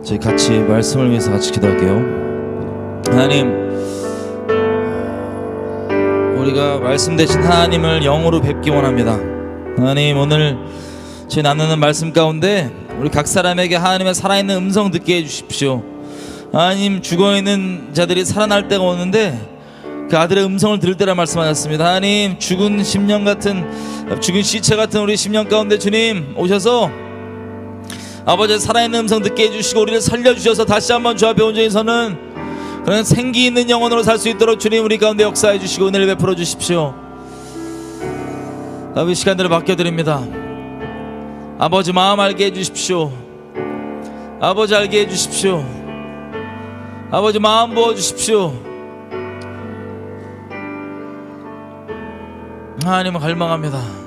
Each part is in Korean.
저희 같이 말씀을 위해서 같이 기도할게요. 하나님, 우리가 말씀 대신 하나님을 영으로 뵙기 원합니다. 하나님, 오늘 저희 나누는 말씀 가운데 우리 각 사람에게 하나님의 살아있는 음성 듣게 해주십시오. 하나님, 죽어있는 자들이 살아날 때가 오는데 그 아들의 음성을 들을 때라 말씀하셨습니다. 하나님, 죽은 심령 같은, 죽은 시체 같은 우리 심령 가운데 주님 오셔서 아버지의 살아있는 음성 듣게 해주시고 우리를 살려주셔서 다시 한번 주 앞에 온전히 서는 그런 생기 있는 영혼으로 살 수 있도록 주님 우리 가운데 역사해 주시고 은혜를 베풀어 주십시오. 아버지, 시간들을 맡겨드립니다. 아버지, 마음 알게 해주십시오. 아버지, 알게 해주십시오. 아버지, 마음 부어주십시오. 하나님을 갈망합니다.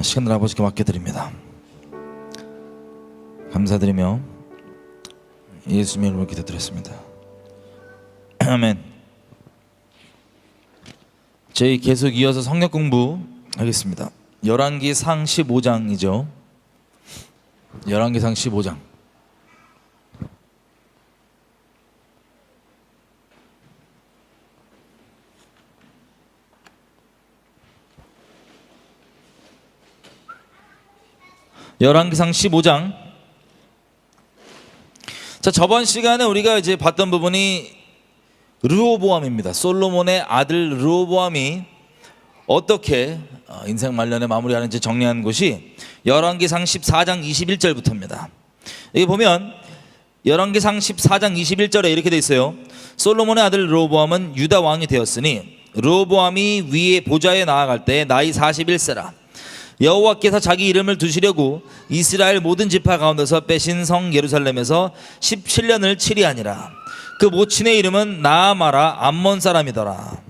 시간을 아버지께 맡겨드립니다. 감사드리며 예수님의 이름으로 기도드렸습니다. 아멘. 저희 계속 이어서 성경 공부 하겠습니다. 열왕기상 15장이죠. 열왕기상 15장. 열왕기상 15장. 자, 저번 시간에 우리가 이제 봤던 부분이 르호보암입니다. 솔로몬의 아들 르호보암이 어떻게 인생 말년에 마무리하는지 정리한 곳이 열왕기상 14장 21절부터입니다. 여기 보면 열왕기상 14장 21절에 이렇게 돼 있어요. 솔로몬의 아들 르호보암은 유다 왕이 되었으니 르호보암이 위에 보좌에 나아갈 때 나이 41세라. 여호와께서 자기 이름을 두시려고 이스라엘 모든 지파 가운데서 빼신 성 예루살렘에서 17년을 치리하니라. 그 모친의 이름은 나아마라 암몬 사람이더라.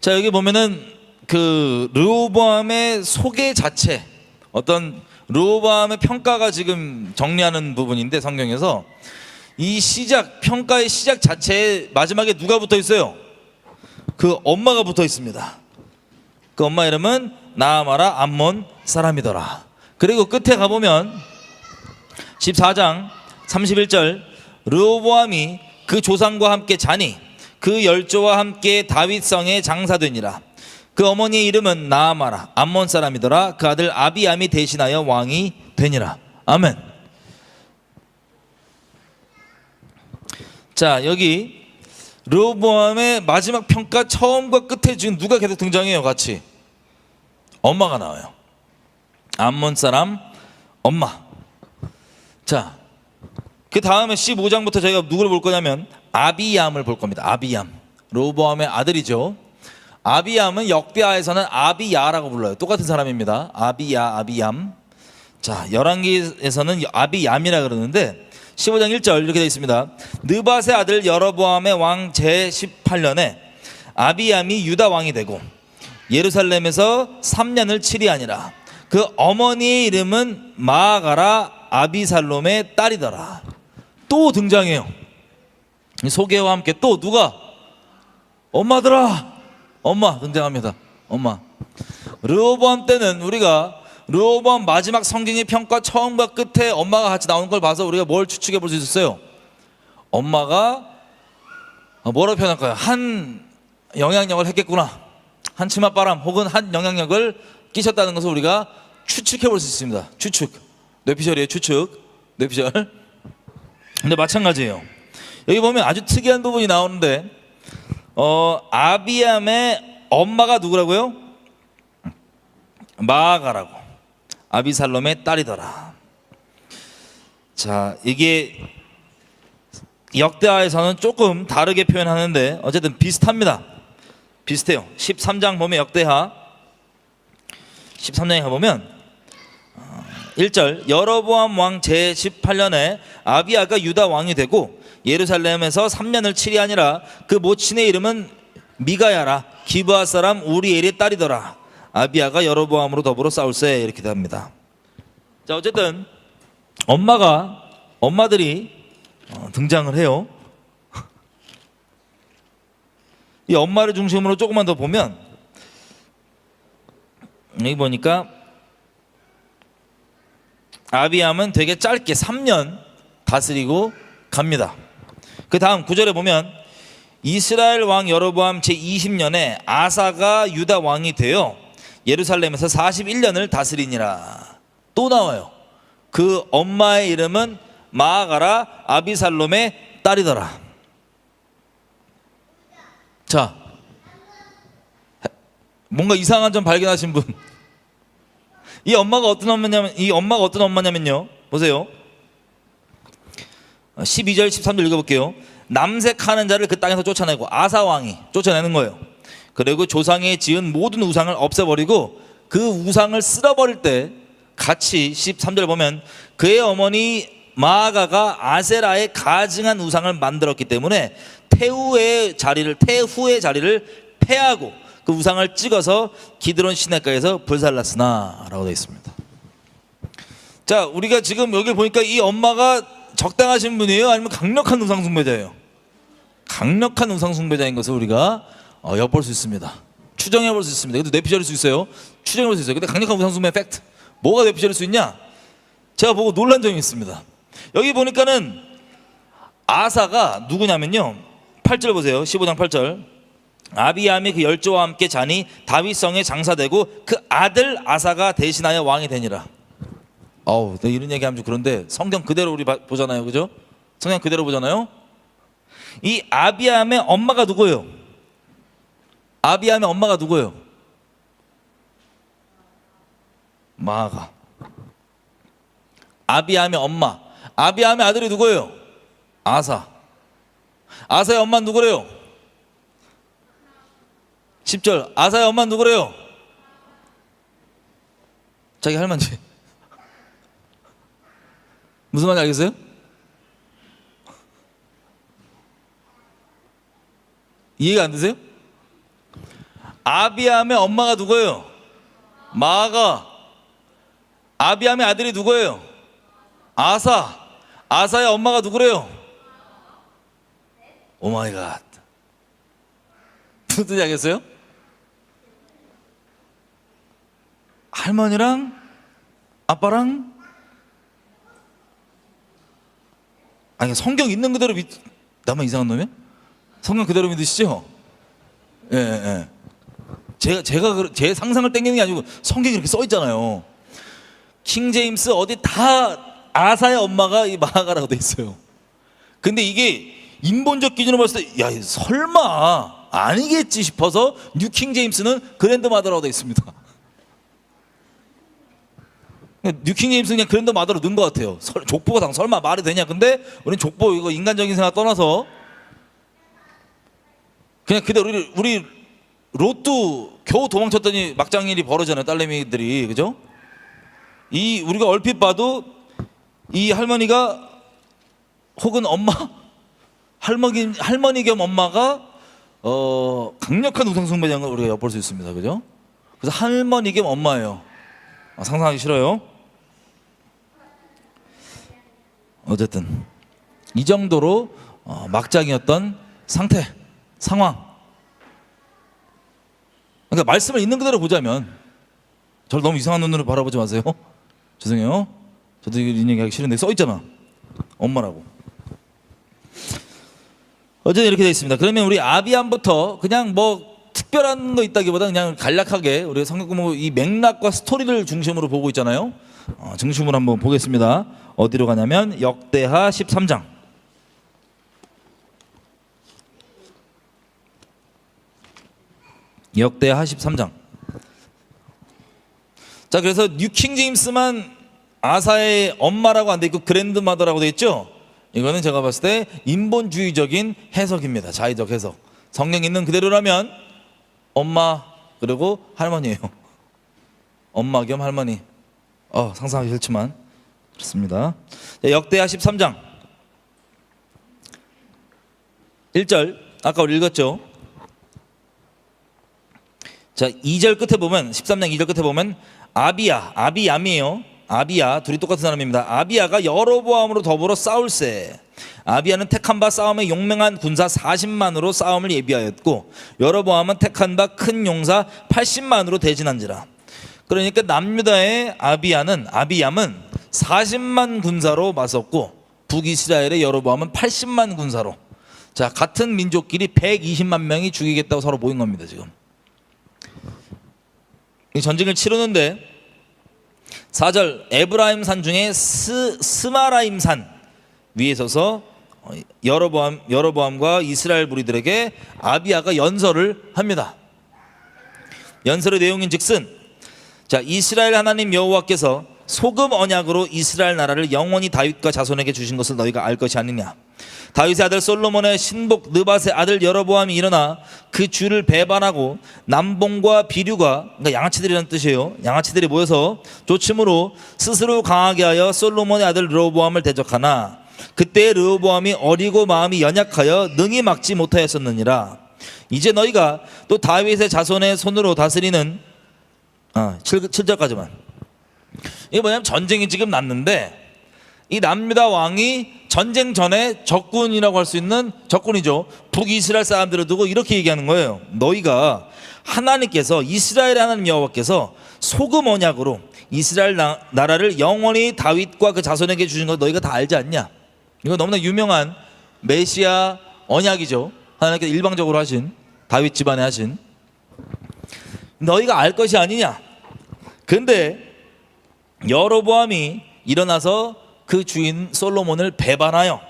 자, 여기 보면은 그 르호보암의 소개 자체, 어떤 르호보암의 평가가 지금 정리하는 부분인데, 성경에서 이 시작, 평가의 시작 자체에 마지막에 누가 붙어 있어요? 그 엄마가 붙어 있습니다. 그 엄마 이름은 나아마라 암몬 사람이더라. 그리고 끝에 가보면 14장 31절, 르호보암이 그 조상과 함께 자니 그 열조와 함께 다윗성에 장사되니라. 그 어머니의 이름은 나아마라 암몬 사람이더라. 그 아들 아비암이 대신하여 왕이 되니라. 아멘. 자, 여기 르호보암의 마지막 평가 처음과 끝에 지금 누가 계속 등장해요? 같이 엄마가 나와요. 암몬 사람 엄마. 자, 그 다음에 15장부터 저희가 누구를 볼 거냐면 아비암을 볼 겁니다. 아비암, 르호보암의 아들이죠. 아비암은 역대하에서는 아비야라고 불러요. 똑같은 사람입니다. 아비야, 아비암. 자, 열왕기에서는 아비얌이라 그러는데 15장 1절 이렇게 되어 있습니다. 느밧의 아들 여로보암의 왕 제18년에 아비암이 유다 왕이 되고 예루살렘에서 3년을 치리하니라. 그 어머니의 이름은 마아가라 아비살롬의 딸이더라. 또 등장해요. 소개와 함께 또 누가? 엄마들아, 엄마 등장합니다. 엄마. 르호보암 때는 우리가 르호보암 마지막 성경의 평가 처음과 끝에 엄마가 같이 나오는 걸 봐서 우리가 뭘 추측해 볼 수 있었어요? 엄마가 뭐라고 표현할까요? 한 영향력을 했겠구나. 한 치맛바람 혹은 한 영향력을 끼쳤다는 것을 우리가 추측해 볼 수 있습니다. 추측. 뇌피셜이에요. 추측. 뇌피셜. 근데 마찬가지예요. 여기 보면 아주 특이한 부분이 나오는데 아비암의 엄마가 누구라고요? 마아가라고. 아비살롬의 딸이더라. 자, 이게 역대하에서는 조금 다르게 표현하는데 어쨌든 비슷합니다. 비슷해요. 13장 보면 역대하 13장에 가보면 1절, 여로보암 왕 제18년에 아비야가 유다 왕이 되고 예루살렘에서 3년을 치리하니라. 그 모친의 이름은 미가야라. 기브아 사람 우리엘의 딸이더라. 아비야가 여로보암으로 더불어 싸울세. 이렇게 됩니다. 자, 어쨌든 엄마들이 등장을 해요. 이 엄마를 중심으로 조금만 더 보면 여기 보니까 아비암은 되게 짧게 3년 다스리고 갑니다. 그 다음 9절에 보면 이스라엘 왕 여로보암 제20년에 아사가 유다 왕이 되어 예루살렘에서 41년을 다스리니라. 또 나와요. 그 엄마의 이름은 마아가라 아비살롬의 딸이더라. 자, 뭔가 이상한 점 발견하신 분. 이 엄마가 어떤 엄마냐면요. 보세요. 12절 13절 읽어볼게요. 남색하는 자를 그 땅에서 쫓아내고 아사 왕이 쫓아내는 거예요. 그리고 조상이 지은 모든 우상을 없애버리고 그 우상을 쓸어버릴 때 같이 13절 보면 그의 어머니 마아가가 아세라의 가증한 우상을 만들었기 때문에 태후의 자리를 폐하고 그 우상을 찍어서 기드론 시내가에서 불살랐으나 라고 되어 있습니다. 자, 우리가 지금 여기 보니까 이 엄마가 적당하신 분이에요? 아니면 강력한 우상 숭배자예요? 강력한 우상 숭배자인 것을 우리가 엿볼 수 있습니다. 추정해 볼 수 있습니다. 이것도 뇌피셜일 수 있어요. 추정해 볼 수 있어요. 근데 강력한 우상 숭배 팩트, 뭐가 뇌피셜일 수 있냐? 제가 보고 놀란 점이 있습니다. 여기 보니까는 아사가 누구냐면요, 8절 보세요. 15장 8절. 아비암이 그 열조와 함께 자니 다윗성에 장사되고 그 아들 아사가 대신하여 왕이 되니라. 이런 얘기하면 좀 그런데 성경 그대로 우리 보잖아요, 그죠? 성경 그대로 보잖아요. 이 아비암의 엄마가 누구예요? 아비암의 엄마가 누구예요? 마아가. 아비암의 엄마. 아비암의 아들이 누구예요? 아사. 아사의 엄마는 누구래요? 10절. 아사의 엄마는 누구래요? 자기 할머니. 무슨 말인지 알겠어요? 이해가 안 되세요? 아비암의 엄마가 누구예요? 마아가. 아비암의 아들이 누구예요? 아사. 아사의 엄마가 누구래요? 오마이갓. 무슨 뜻인지 알겠어요? 할머니랑 아빠랑, 아니 성경 있는 그대로 나만 이상한 놈이야? 성경 그대로 믿으시죠? 예. 제가 제 상상을 땡기는 게 아니고 성경이 이렇게 써 있잖아요. 킹 제임스 어디 다 아사의 엄마가 이 마아가라고 돼 있어요. 근데 이게 인본적 기준으로 봤을 때 야, 설마 아니겠지 싶어서 뉴킹 제임스는 그랜드마더라고 돼 있습니다. 뉴킹 제임스는 그냥 그랜드마더로 넣은 것 같아요. 족보가 설마 말이 되냐? 근데 우리는 족보 이거 인간적인 생각 떠나서 그냥 그대로 우리 로또 겨우 도망쳤더니 막장 일이 벌어지잖아요. 딸내미들이, 그죠? 이 우리가 얼핏 봐도 이 할머니가 혹은 엄마, 할머니 겸 엄마가 강력한 우상숭배자인 걸 우리가 엿볼 수 있습니다, 그죠? 그래서 할머니 겸 엄마예요. 상상하기 싫어요. 어쨌든 이 정도로 막장이었던 상황. 그러니까 말씀을 있는 그대로 보자면, 저를 너무 이상한 눈으로 바라보지 마세요. 죄송해요. 저도 이런 얘기하기 싫은데 써 있잖아, 엄마라고. 어쨌든 이렇게 되어 있습니다. 그러면 우리 아비암부터 그냥 뭐 특별한 거 있다기보다 그냥 간략하게 우리 성경 공부 이 맥락과 스토리를 중심으로 보고 있잖아요. 중심으로 한번 보겠습니다. 어디로 가냐면 역대하 13장. 역대하 13장. 자, 그래서 뉴킹 제임스만 아사의 엄마라고 안 돼 있고 그랜드마더라고 돼 있죠. 이거는 제가 봤을 때 인본주의적인 해석입니다. 자의적 해석. 성경 있는 그대로라면 엄마 그리고 할머니예요. 엄마 겸 할머니. 상상하기 싫지만 그렇습니다. 역대하 13장 1절 아까 우리 읽었죠. 자, 2절 끝에 보면 13장 2절 끝에 보면 아비암이에요. 아비야, 둘이 똑같은 사람입니다. 아비야가 여로보암으로 더불어 싸울세. 아비야는 택한 바 싸움에 용맹한 군사 40만으로 싸움을 예비하였고 여로보암은 택한 바 큰 용사 80만으로 대진한지라. 그러니까 남유다의 아비얌은 40만 군사로 맞섰고 북이스라엘의 여로보암은 80만 군사로. 자, 같은 민족끼리 120만 명이 죽이겠다고 서로 모인 겁니다. 지금 이 전쟁을 치르는데 4절 에브라임 산 중에 스마라임 산 위에 서서 여로보암과 이스라엘 무리들에게 아비야가 연설을 합니다. 연설의 내용인즉슨, 자, 이스라엘 하나님 여호와께서 소금 언약으로 이스라엘 나라를 영원히 다윗과 자손에게 주신 것을 너희가 알 것이 아니냐. 다윗의 아들 솔로몬의 신복 느밧의 아들 여로보암이 일어나 그 주를 배반하고 남봉과 비류가, 그러니까 양아치들이라는 뜻이에요. 양아치들이 모여서 조침으로 스스로 강하게 하여 솔로몬의 아들 르호보암을 대적하나 그때 르호보암이 어리고 마음이 연약하여 능히 막지 못하였었느니라. 이제 너희가 또 다윗의 자손의 손으로 다스리는 7절까지만. 이게 뭐냐면 전쟁이 지금 났는데 이 남유다 왕이 전쟁 전에 적군이라고 할 수 있는 적군이죠. 북이스라엘 사람들을 두고 이렇게 얘기하는 거예요. 너희가 하나님께서, 이스라엘의 하나님 여호와께서 소금 언약으로 이스라엘 나라를 영원히 다윗과 그 자손에게 주신 거 너희가 다 알지 않냐. 이거 너무나 유명한 메시아 언약이죠. 하나님께서 일방적으로 하신, 다윗 집안에 하신. 너희가 알 것이 아니냐. 근데 여로보암이 일어나서 그 주인 솔로몬을 배반하여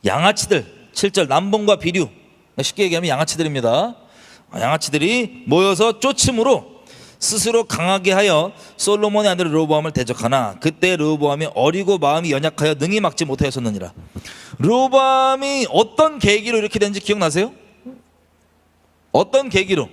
양아치들, 7절 남봉과 비류, 쉽게 얘기하면 양아치들입니다. 양아치들이 모여서 쫓음으로 스스로 강하게 하여 솔로몬의 아들 르호보암을 대적하나 그때 르호보암이 어리고 마음이 연약하여 능히 막지 못하였었느니라. 르호보암이 어떤 계기로 이렇게 된지 기억나세요? 어떤 계기로?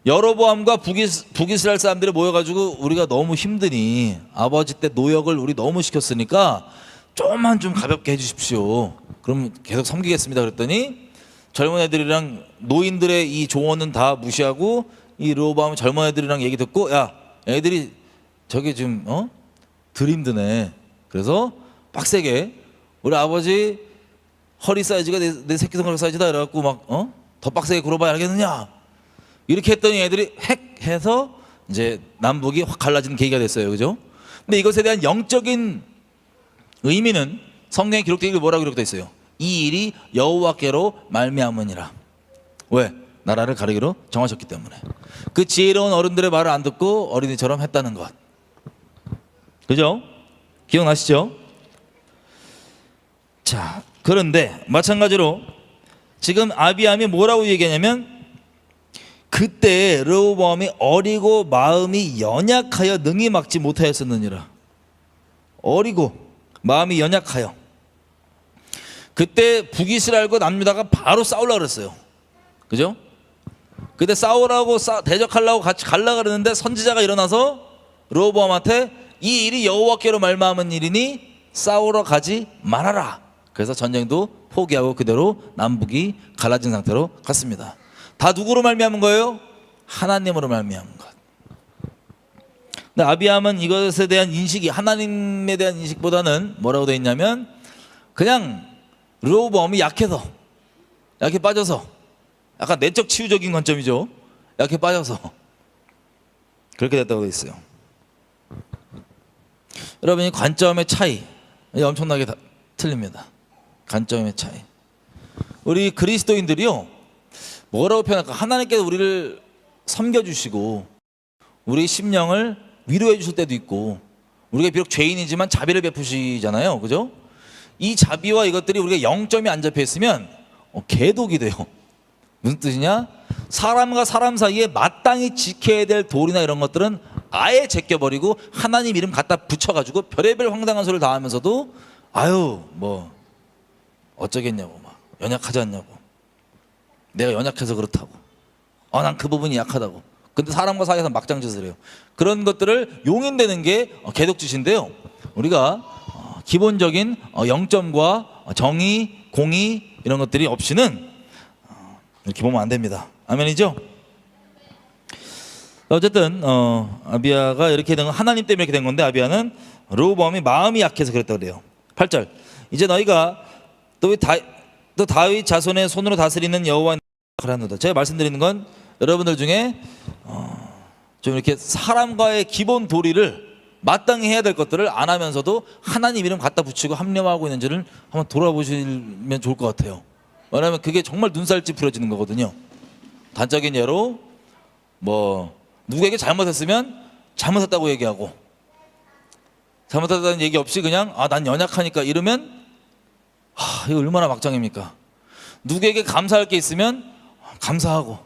여로보암과 북이스라엘 사람들이 모여가지고 우리가 너무 힘드니 아버지 때 노역을 우리 너무 시켰으니까 조금만 좀 가볍게 해주십시오. 그럼 계속 섬기겠습니다. 그랬더니 젊은 애들이랑 노인들의 이 조언은 다 무시하고 이 르호보암 젊은 애들이랑 얘기 듣고, 야, 애들이 저기 지금 덜 힘드네. 그래서 빡세게 우리 아버지 허리 사이즈가 내 새끼 손가락 사이즈다. 이래갖고 막 더 빡세게 굴어봐야 알겠느냐. 이렇게 했더니 애들이 핵 해서 이제 남북이 확 갈라지는 계기가 됐어요. 그죠? 근데 이것에 대한 영적인 의미는 성경에 기록되어 있고 뭐라고 기록되어 있어요? 이 일이 여호와께로 말미암으니라. 왜? 나라를 가리기로 정하셨기 때문에. 그 지혜로운 어른들의 말을 안 듣고 어린이처럼 했다는 것. 그죠? 기억나시죠? 자, 그런데 마찬가지로 지금 아비암이 뭐라고 얘기하냐면 그때 르호보암이 어리고 마음이 연약하여 능히 막지 못하였었느니라. 어리고 마음이 연약하여. 그때 북이스라엘과 남유다가 바로 싸우려고 그랬어요. 그죠? 그때 싸우라고 대적하려고 같이 가려고 그러는데 선지자가 일어나서 르호보암한테 이 일이 여호와께로 말미암은 일이니 싸우러 가지 말아라. 그래서 전쟁도 포기하고 그대로 남북이 갈라진 상태로 갔습니다. 다 누구로 말미암은 거예요? 하나님으로 말미암은 것. 근데 아비암은 이것에 대한 인식이, 하나님에 대한 인식보다는 뭐라고 되어 있냐면 그냥 르호보암이 약해 빠져서, 약간 내적 치유적인 관점이죠. 약해 빠져서 그렇게 됐다고 되어 있어요. 여러분, 이 관점의 차이 엄청나게 틀립니다. 관점의 차이. 우리 그리스도인들이요, 뭐라고 표현할까? 하나님께서 우리를 섬겨주시고 우리 심령을 위로해 주실 때도 있고, 우리가 비록 죄인이지만 자비를 베푸시잖아요. 그죠? 이 자비와 이것들이 우리가 0점이 안 잡혀 있으면 개독이 돼요. 무슨 뜻이냐? 사람과 사람 사이에 마땅히 지켜야 될 도리나 이런 것들은 아예 제껴버리고 하나님 이름 갖다 붙여가지고 별의별 황당한 소리를 다 하면서도 아유 뭐 어쩌겠냐고, 막 연약하지 않냐고, 내가 연약해서 그렇다고, 난 그 부분이 약하다고. 근데 사람과 사이에서 막장짓을 해요. 그런 것들을 용인되는 게 개독짓인데요. 우리가 기본적인 영점과 정의, 공의 이런 것들이 없이는 이렇게 보면 안 됩니다. 아멘이죠? 어쨌든 아비야가 이렇게 된 건 하나님 때문에 이렇게 된 건데, 아비야는 르호보암이 마음이 약해서 그랬다 그래요. 8절. 이제 너희가 또 다윗 자손의 손으로 다스리는 여호와의 나라를 하노다. 제가 말씀드리는 건 여러분들 중에 좀 이렇게 사람과의 기본 도리를 마땅히 해야 될 것들을 안 하면서도 하나님 이름 갖다 붙이고 합리화하고 있는지를 한번 돌아보시면 좋을 것 같아요. 왜냐하면 그게 정말 눈살 찌푸려지는 거거든요. 단적인 예로 뭐 누구에게 잘못했으면 잘못했다고 얘기하고, 잘못했다는 얘기 없이 그냥 난 연약하니까 이러면 이거 얼마나 막장입니까? 누구에게 감사할 게 있으면 감사하고,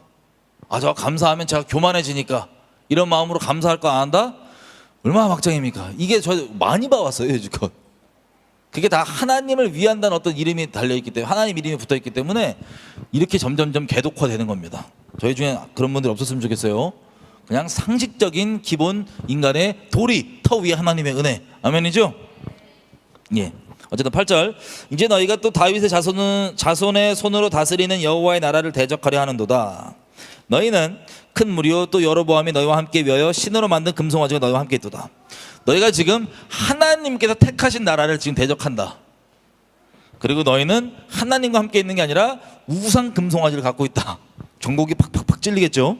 저 감사하면 제가 교만해지니까 이런 마음으로 감사할 거 안 한다? 얼마나 막장입니까? 이게 저 많이 봐왔어요, 여지껏. 그게 다 하나님을 위한다는 어떤 이름이 달려있기 때문에, 하나님 이름이 붙어있기 때문에 이렇게 점점점 개독화되는 겁니다. 저희 중에 그런 분들 없었으면 좋겠어요. 그냥 상식적인 기본 인간의 도리, 터 위에 하나님의 은혜. 아멘이죠? 예. 어쨌든 8절. 이제 너희가 또 다윗의 자손의 손으로 다스리는 여호와의 나라를 대적하려 하는도다. 너희는 큰 무리요 또 여로보암이 너희와 함께 위하여 신으로 만든 금송아지가 너희와 함께 있도다. 너희가 지금 하나님께서 택하신 나라를 지금 대적한다. 그리고 너희는 하나님과 함께 있는 게 아니라 우상 금송아지를 갖고 있다. 종곡이 팍팍팍 찔리겠죠.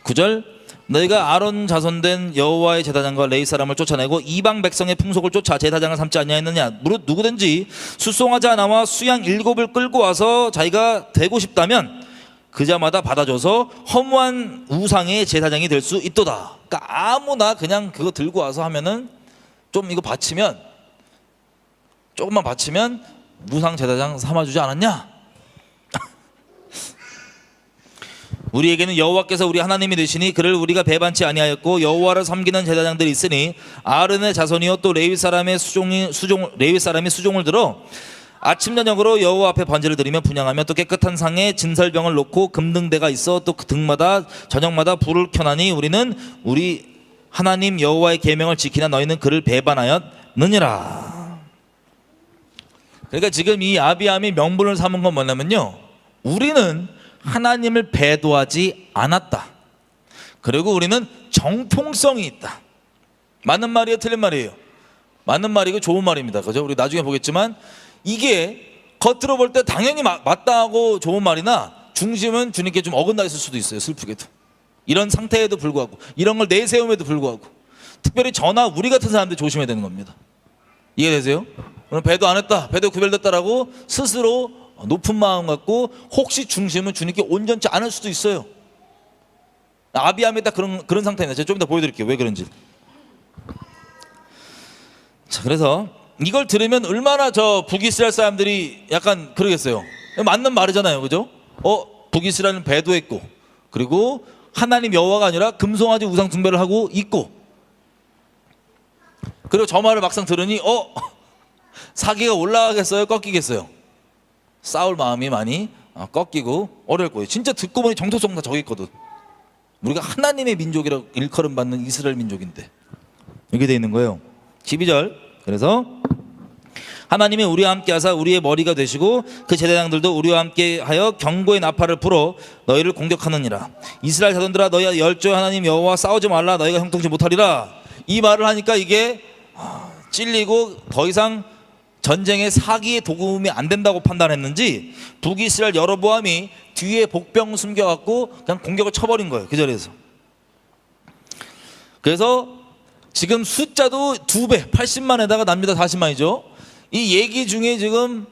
9절. 너희가 아론 자손된 여호와의 제사장과 레위 사람을 쫓아내고 이방 백성의 풍속을 쫓아 제사장을 삼지 아니하였느냐. 무릇 누구든지 수송아지 하나와 수양 7을 끌고 와서 자기가 되고 싶다면 그자마다 받아줘서 허무한 우상의 제사장이 될 수 있도다. 그러니까 아무나 그냥 그거 들고 와서 하면은 좀 이거 바치면, 조금만 바치면 우상 제사장 삼아주지 않았냐? 우리에게는 여호와께서 우리 하나님이 되시니 그를 우리가 배반치 아니하였고 여호와를 섬기는 제사장들이 있으니 아론의 자손이요 또 레위 사람이 수종을 들어 아침 저녁으로 여호와 앞에 번제를 드리며 분향하며 또 깨끗한 상에 진설병을 놓고 금등대가 있어 또 그 등마다 저녁마다 불을 켜나니 우리는 우리 하나님 여호와의 계명을 지키나 너희는 그를 배반하였느니라. 그러니까 지금 이 아비암이 명분을 삼은 건 뭐냐면요, 우리는 하나님을 배도하지 않았다. 그리고 우리는 정통성이 있다. 맞는 말이에요, 틀린 말이에요? 맞는 말이고 좋은 말입니다. 그죠? 우리 나중에 보겠지만 이게 겉으로 볼 때 당연히 맞다고 좋은 말이나 중심은 주님께 좀 어긋나 있을 수도 있어요. 슬프게도. 이런 상태에도 불구하고, 이런 걸 내세움에도 불구하고, 특별히 저나 우리 같은 사람들 조심해야 되는 겁니다. 이해되세요? 오늘 배도 안 했다, 배도 구별됐다라고 스스로 높은 마음 갖고 혹시 중심은 주님께 온전치 않을 수도 있어요. 아비암이 딱 그런 상태입니다. 제가 좀 이따 보여드릴게요. 왜 그런지. 자, 그래서 이걸 들으면 얼마나 저 북이스라엘 사람들이 약간 그러겠어요. 맞는 말이잖아요, 그죠? 북이스라엘은 배도했고, 그리고 하나님 여호와가 아니라 금송아지 우상 숭배를 하고 있고, 그리고 저 말을 막상 들으니 사기가 올라가겠어요, 꺾이겠어요? 싸울 마음이 많이 꺾이고 어려울 거예요. 진짜 듣고 보니 정통성 다 저기 있거든. 우리가 하나님의 민족이라고 일컬음 받는 이스라엘 민족인데 이렇게 돼 있는 거예요. 12절. 그래서 하나님이 우리와 함께 하사 우리의 머리가 되시고 그 제사장들도 우리와 함께 하여 경고의 나팔을 불어 너희를 공격하느니라. 이스라엘 자손들아 너희 열조 하나님 여호와 싸우지 말라. 너희가 형통치 못하리라. 이 말을 하니까 이게 찔리고 더 이상 전쟁의 사기의 도움이 안 된다고 판단했는지 북이스라엘 여로보암이 뒤에 복병 숨겨갖고 그냥 공격을 쳐버린 거예요. 그 자리에서. 그래서 지금 숫자도 2배 80만에다가 납니다. 40만이죠. 이 얘기 중에 지금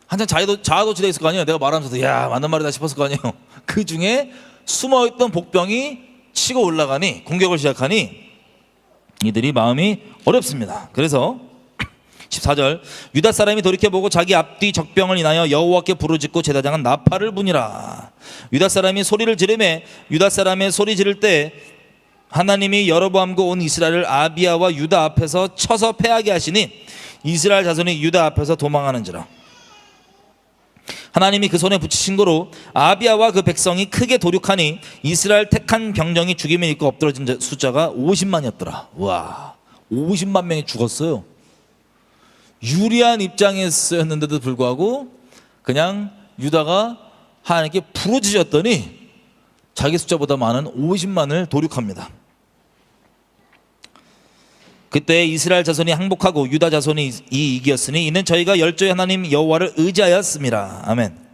한참 자아도취돼 있을 거 아니에요. 내가 말하면서도 야 맞는 말이다 싶었을 거 아니에요. 그 중에 숨어있던 복병이 치고 올라가니 공격을 시작하니 이들이 마음이 어렵습니다. 그래서 14절. 유다 사람이 돌이켜보고 자기 앞뒤 적병을 인하여 여호와께 부르짖고 제사장은 나팔을 부니라. 유다 사람이 소리를 지르매 유다 사람의 소리 지를 때 하나님이 여로보암과 온 이스라엘을 아비야와 유다 앞에서 쳐서 패하게 하시니 이스라엘 자손이 유다 앞에서 도망하는지라. 하나님이 그 손에 붙이신 거로 아비야와 그 백성이 크게 도륙하니 이스라엘 택한 병정이 죽임을 입고 엎드러진 숫자가 50만이었더라. 와, 50만 명이 죽었어요. 유리한 입장이었는데도 불구하고 그냥 유다가 하나님께 부르짖었더니 자기 숫자보다 많은 50만을 도륙합니다. 그때 이스라엘 자손이 항복하고 유다 자손이 이겼으니 이는 저희가 열조의 하나님 여호와를 의지하였습니다. 아멘.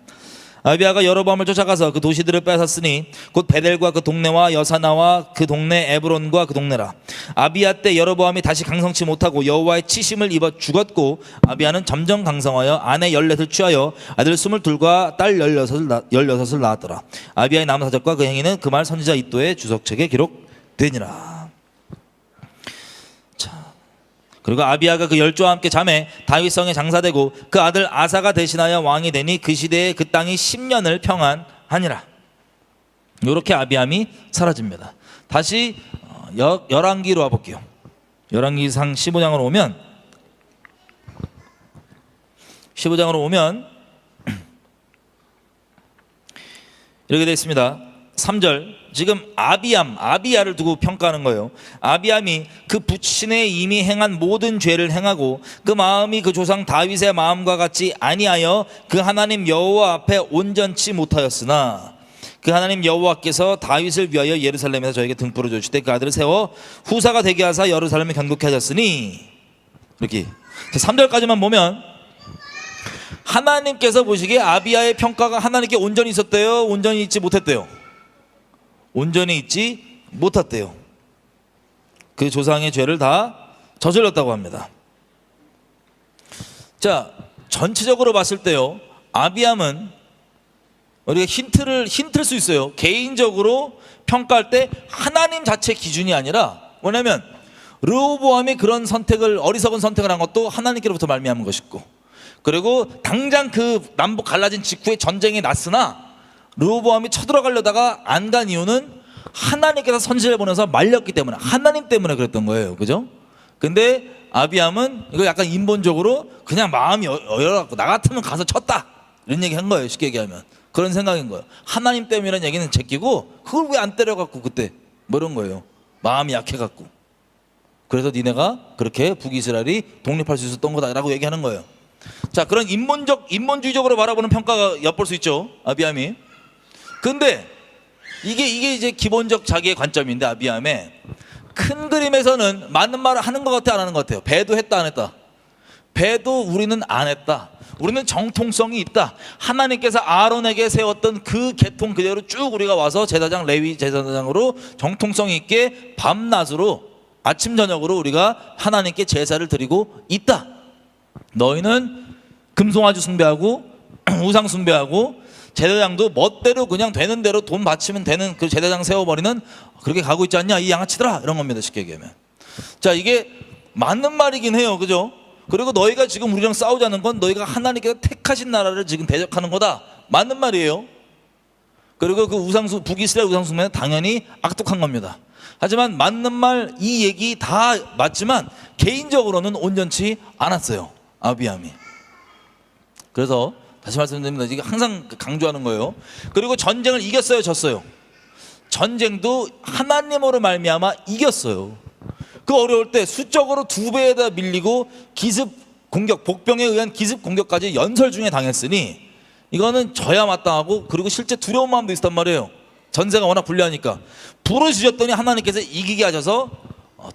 아비야가 여로보암을 쫓아가서 그 도시들을 빼앗았으니 곧 베델과 그 동네와 여사나와 그 동네 에브론과 그 동네라. 아비야 때 여로보암이 다시 강성치 못하고 여호와의 치심을 입어 죽었고 아비야는 점점 강성하여 아내 14을 취하여 아들 22과 딸 16을 낳았더라. 아비야의 남은 사적과 그 행위는 그 말 선지자 이도의 주석책에 기록되니라. 그리고 아비야가 그 열조와 함께 잠에 다윗성에 장사되고 그 아들 아사가 대신하여 왕이 되니 그 시대에 그 땅이 10년을 평안하니라. 이렇게 아비암이 사라집니다. 다시 열왕기로 와볼게요. 열왕기상 15장으로 오면 이렇게 되어 있습니다. 3절. 지금 아비야를 두고 평가하는 거예요. 아비암이 그 부친에 이미 행한 모든 죄를 행하고 그 마음이 그 조상 다윗의 마음과 같이 아니하여 그 하나님 여호와 앞에 온전치 못하였으나 그 하나님 여호와께서 다윗을 위하여 예루살렘에서 저에게 등불을 주시되 그 아들을 세워 후사가 되게 하사 예루살렘을 견고케 하셨으니 이렇게 3절까지만 보면 하나님께서 보시기에 아비야의 평가가 하나님께 온전히 있었대요, 온전히 있지 못했대요? 온전히 있지 못했대요. 그 조상의 죄를 다 저질렀다고 합니다. 자, 전체적으로 봤을 때요, 아비암은 우리가 힌트를 수 있어요. 개인적으로 평가할 때 하나님 자체 기준이 아니라, 뭐냐면 르호보암이 그런 어리석은 선택을 한 것도 하나님께로부터 말미암은 것이고, 그리고 당장 그 남북 갈라진 직후에 전쟁이 났으나 르호보암이 쳐들어가려다가 안 간 이유는 하나님께서 선지자를 보내서 말렸기 때문에, 하나님 때문에 그랬던 거예요. 그죠? 근데 아비암은 이거 약간 인본적으로 그냥 마음이 열어갖고 나 같으면 가서 쳤다, 이런 얘기 한 거예요. 쉽게 얘기하면 그런 생각인 거예요. 하나님 때문이라는 얘기는 제끼고 그걸 왜 안 때려갖고 그때 뭐 이런 거예요. 마음이 약해갖고. 그래서 니네가 그렇게 북이스라엘이 독립할 수 있었던 거다라고 얘기하는 거예요. 자, 그런 인본주의적으로 바라보는 평가가 엿볼 수 있죠, 아비암이. 근데 이게 이제 기본적 자기의 관점인데, 아비암의 큰 그림에서는 맞는 말을 하는 것 같아, 안 하는 것 같아요? 배도 했다, 안 했다? 배도 우리는 안 했다. 우리는 정통성이 있다. 하나님께서 아론에게 세웠던 그 계통 그대로 쭉 우리가 와서 제사장, 레위 제사장으로 정통성 있게 밤낮으로 아침 저녁으로 우리가 하나님께 제사를 드리고 있다. 너희는 금송아지 숭배하고 우상 숭배하고 제사장도 멋대로 그냥 되는 대로 돈 바치면 되는 그 제사장 세워버리는, 그렇게 가고 있지 않냐 이 양아치들아, 이런 겁니다, 쉽게 얘기하면. 자, 이게 맞는 말이긴 해요, 그죠? 그리고 너희가 지금 우리랑 싸우자는 건 너희가 하나님께서 택하신 나라를 지금 대적하는 거다, 맞는 말이에요. 그리고 그 북이스라엘 우상숭배는 당연히 악독한 겁니다. 하지만 맞는 말, 이 얘기 다 맞지만 개인적으로는 온전치 않았어요, 아비암이. 그래서 다시 말씀드립니다. 이게 항상 강조하는 거예요. 그리고 전쟁을 이겼어요, 졌어요? 전쟁도 하나님으로 말미암아 이겼어요. 그 어려울 때 수적으로 2배에다 밀리고 기습 공격, 복병에 의한 기습 공격까지 연설 중에 당했으니 이거는 져야 마땅하고, 그리고 실제 두려운 마음도 있었단 말이에요. 전세가 워낙 불리하니까. 부르짖었더니 하나님께서 이기게 하셔서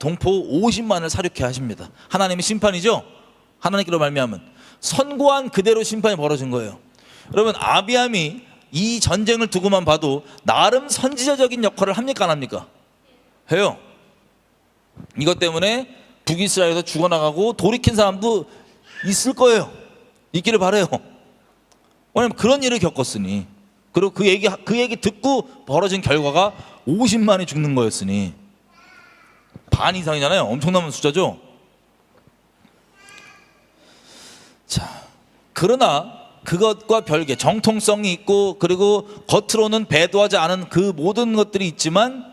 동포 50만을 사륙해 하십니다. 하나님의 심판이죠. 하나님께로 말미암은 선고한 그대로 심판이 벌어진 거예요. 여러분, 아비암이 이 전쟁을 두고만 봐도 나름 선지자적인 역할을 합니까, 안 합니까? 해요. 이것 때문에 북이스라엘에서 죽어나가고 돌이킨 사람도 있을 거예요. 있기를 바라요. 왜냐면 그런 일을 겪었으니, 그리고 그 얘기 듣고 벌어진 결과가 50만이 죽는 거였으니, 반 이상이잖아요. 엄청난 숫자죠. 자, 그러나 그것과 별개 정통성이 있고, 그리고 겉으로는 배도하지 않은 그 모든 것들이 있지만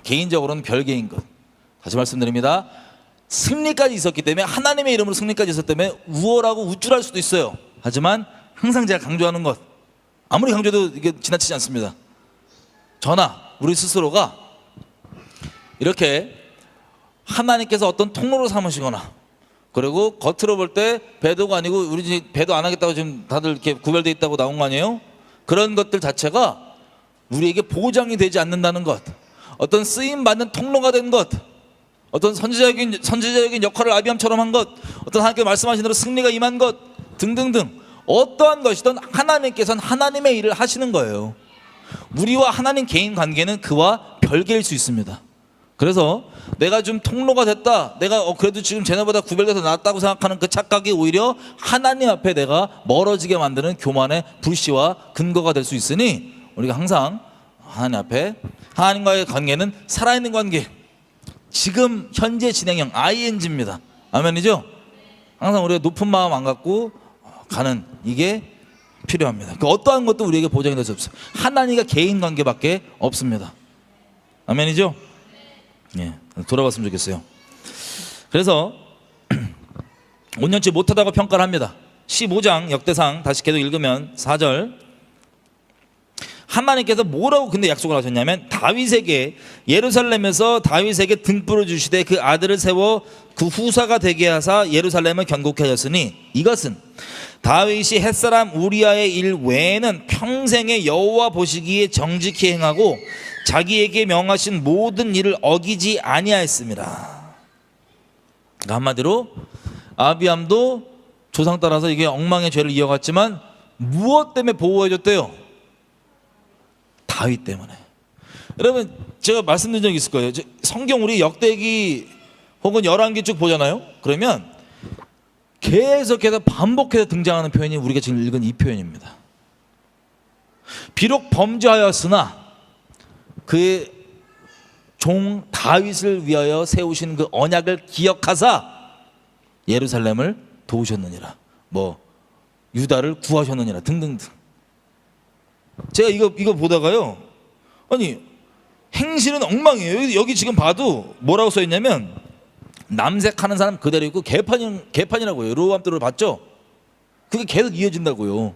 개인적으로는 별개인 것. 다시 말씀드립니다. 승리까지 있었기 때문에, 하나님의 이름으로 승리까지 있었기 때문에 우월하고 우쭐할 수도 있어요. 하지만 항상 제가 강조하는 것, 아무리 강조해도 이게 지나치지 않습니다. 저나 우리 스스로가 이렇게 하나님께서 어떤 통로로 삼으시거나, 그리고 겉으로 볼 때 배도가 아니고, 우리 집 배도 안 하겠다고 지금 다들 이렇게 구별되어 있다고 나온 거 아니에요? 그런 것들 자체가 우리에게 보장이 되지 않는다는 것, 어떤 쓰임 받는 통로가 된 것, 어떤 선지자적인 역할을 아비함처럼 한 것, 어떤 하나님께 말씀하신 대로 승리가 임한 것 등등등, 어떠한 것이든 하나님께서는 하나님의 일을 하시는 거예요. 우리와 하나님 개인 관계는 그와 별개일 수 있습니다. 그래서 내가 좀 통로가 됐다, 내가 그래도 지금 쟤네보다 구별돼서 낫다고 생각하는 그 착각이 오히려 하나님 앞에 내가 멀어지게 만드는 교만의 불씨와 근거가 될 수 있으니, 우리가 항상 하나님 앞에, 하나님과의 관계는 살아있는 관계, 지금 현재 진행형 ing입니다. 아멘이죠? 항상 우리가 높은 마음 안 갖고 가는, 이게 필요합니다. 그 어떠한 것도 우리에게 보장이 될 수 없어요. 하나님과 개인 관계밖에 없습니다. 아멘이죠? 예, 돌아봤으면 좋겠어요. 그래서 5년째 못하다고 평가를 합니다. 15장 역대상 다시 계속 읽으면 4절, 하나님께서 뭐라고 근데 약속을 하셨냐면, 다윗에게, 예루살렘에서 다윗에게 등불을 주시되 그 아들을 세워 그 후사가 되게 하사 예루살렘을 견고케 하셨으니 이것은 다윗이 햇사람 우리아의 일 외에는 평생에 여호와 보시기에 정직히 행하고 자기에게 명하신 모든 일을 어기지 아니하였습니다. 그러니까 한마디로 아비암도 조상 따라서 이게 엉망의 죄를 이어갔지만 무엇 때문에 보호해줬대요? 다윗 때문에. 여러분, 제가 말씀드린 적이 있을 거예요. 성경 우리 역대기 혹은 열왕기 쭉 보잖아요. 그러면 계속해서 반복해서 등장하는 표현이 우리가 지금 읽은 이 표현입니다. 비록 범죄하였으나 그의 종 다윗을 위하여 세우신 그 언약을 기억하사 예루살렘을 도우셨느니라, 뭐 유다를 구하셨느니라 등등등. 제가 이거 보다가요, 아니 행실은 엉망이에요. 여기 지금 봐도 뭐라고 써 있냐면, 남색하는 사람 그대로 있고 개판이라고요. 여로보암 때를 봤죠? 그게 계속 이어진다고요.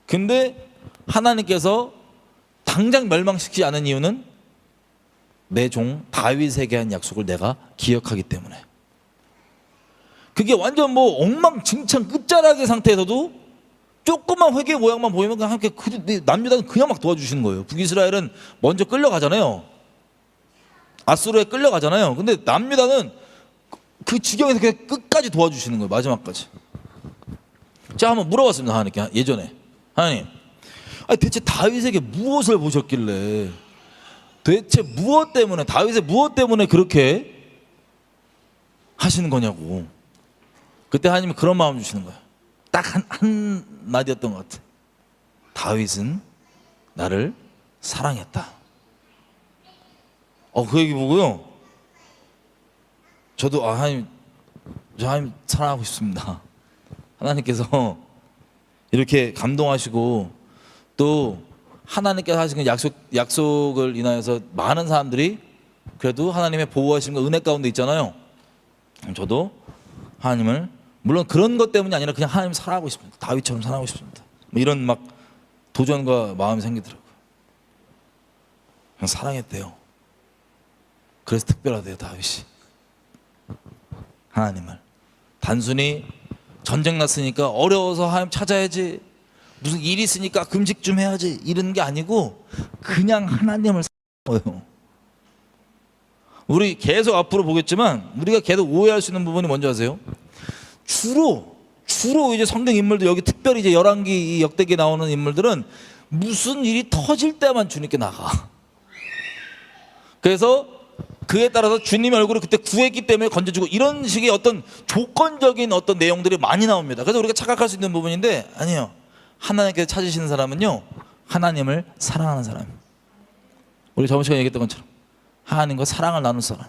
근데 하나님께서 당장 멸망시키지 않은 이유는 내 종 다윗에게 한 약속을 내가 기억하기 때문에. 그게 완전 뭐 엉망진창 끝자락의 상태에서도 조금만 회개 모양만 보이면 그냥 함께 남유다는 그냥 막 도와주시는 거예요. 북이스라엘은 먼저 끌려가잖아요. 아수르에 끌려가잖아요. 근데 남유다는 그 지경에서 그냥 끝까지 도와주시는 거예요. 마지막까지. 제가 한번 물어봤습니다, 하나님께. 예전에, 하나님, 아니 대체 다윗에게 무엇을 보셨길래, 대체 무엇 때문에, 다윗의 무엇 때문에 그렇게 하시는 거냐고. 그때 하나님은 그런 마음 주시는 거예요. 딱 한 마디였던 것 같아. 다윗은 나를 사랑했다. 그 얘기 보고요, 저도 하나님 사랑하고 싶습니다. 하나님께서 이렇게 감동하시고 또 하나님께서 하신 약속을 인하여서 많은 사람들이 그래도 하나님의 보호하신 거 은혜 가운데 있잖아요. 저도 하나님을, 물론 그런 것 때문이 아니라 그냥 하나님 사랑하고 싶습니다. 다윗처럼 사랑하고 싶습니다. 뭐 이런 막 도전과 마음이 생기더라고요. 그냥 사랑했대요. 그래서 특별하대요, 다윗이. 하나님을. 단순히 전쟁 났으니까 어려워서 하나님 찾아야지, 무슨 일이 있으니까 금식 좀 해야지, 이런 게 아니고 그냥 하나님을 사랑한 거예요. 우리 계속 앞으로 보겠지만 우리가 계속 오해할 수 있는 부분이 뭔지 아세요? 주로 이제 성경 인물들, 여기 특별히 이제 열왕기 역대기에 나오는 인물들은 무슨 일이 터질 때만 주님께 나가. 그래서 그에 따라서 주님의 얼굴을 그때 구했기 때문에 건져주고, 이런 식의 어떤 조건적인 어떤 내용들이 많이 나옵니다. 그래서 우리가 착각할 수 있는 부분인데, 아니요. 하나님께서 찾으시는 사람은요, 하나님을 사랑하는 사람. 우리 저번 시간에 얘기했던 것처럼 하나님과 사랑을 나눌 사람.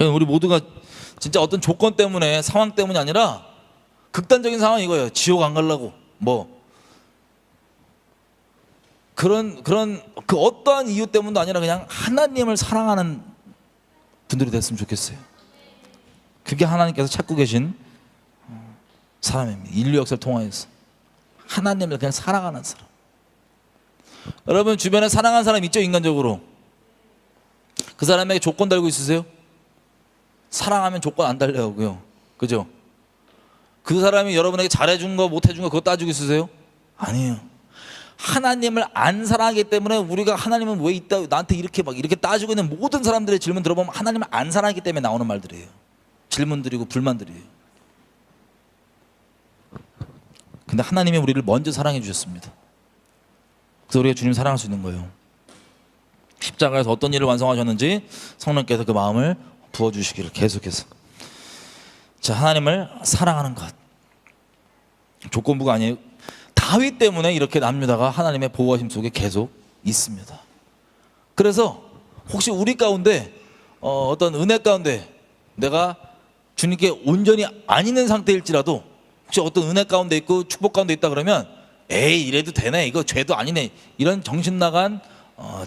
우리 모두가 진짜 어떤 조건 때문에, 상황 때문이 아니라 극단적인 상황이 이거예요. 지옥 안 가려고 뭐 그런 그 어떠한 이유 때문도 아니라 그냥 하나님을 사랑하는 분들이 됐으면 좋겠어요. 그게 하나님께서 찾고 계신 사람입니다. 인류 역사를 통하여서 하나님을 그냥 사랑하는 사람. 여러분 주변에 사랑하는 사람 있죠? 인간적으로. 그 사람에게 조건 달고 있으세요? 사랑하면 조건 안 달려고요. 그죠? 그 사람이 여러분에게 잘해준 거 못해준 거 그거 따지고 있으세요? 아니에요. 하나님을 안 사랑하기 때문에 우리가 하나님은 왜 있다 나한테 이렇게 막 이렇게 따지고 있는 모든 사람들의 질문 들어보면 하나님을 안 사랑하기 때문에 나오는 말들이에요. 질문들이고 불만들이에요. 근데 하나님이 우리를 먼저 사랑해 주셨습니다. 그래서 우리가 주님 사랑할 수 있는 거예요. 십자가에서 어떤 일을 완성하셨는지 성령께서 그 마음을 부어주시기를 계속해서. 자, 하나님을 사랑하는 것 조건부가 아니에요. 다윗 때문에 이렇게 남유다가 하나님의 보호하심 속에 계속 있습니다. 그래서 혹시 우리 가운데 어떤 은혜 가운데 내가 주님께 온전히 안 있는 상태일지라도 혹시 어떤 은혜 가운데 있고 축복 가운데 있다 그러면 에이 이래도 되네, 이거 죄도 아니네, 이런 정신 나간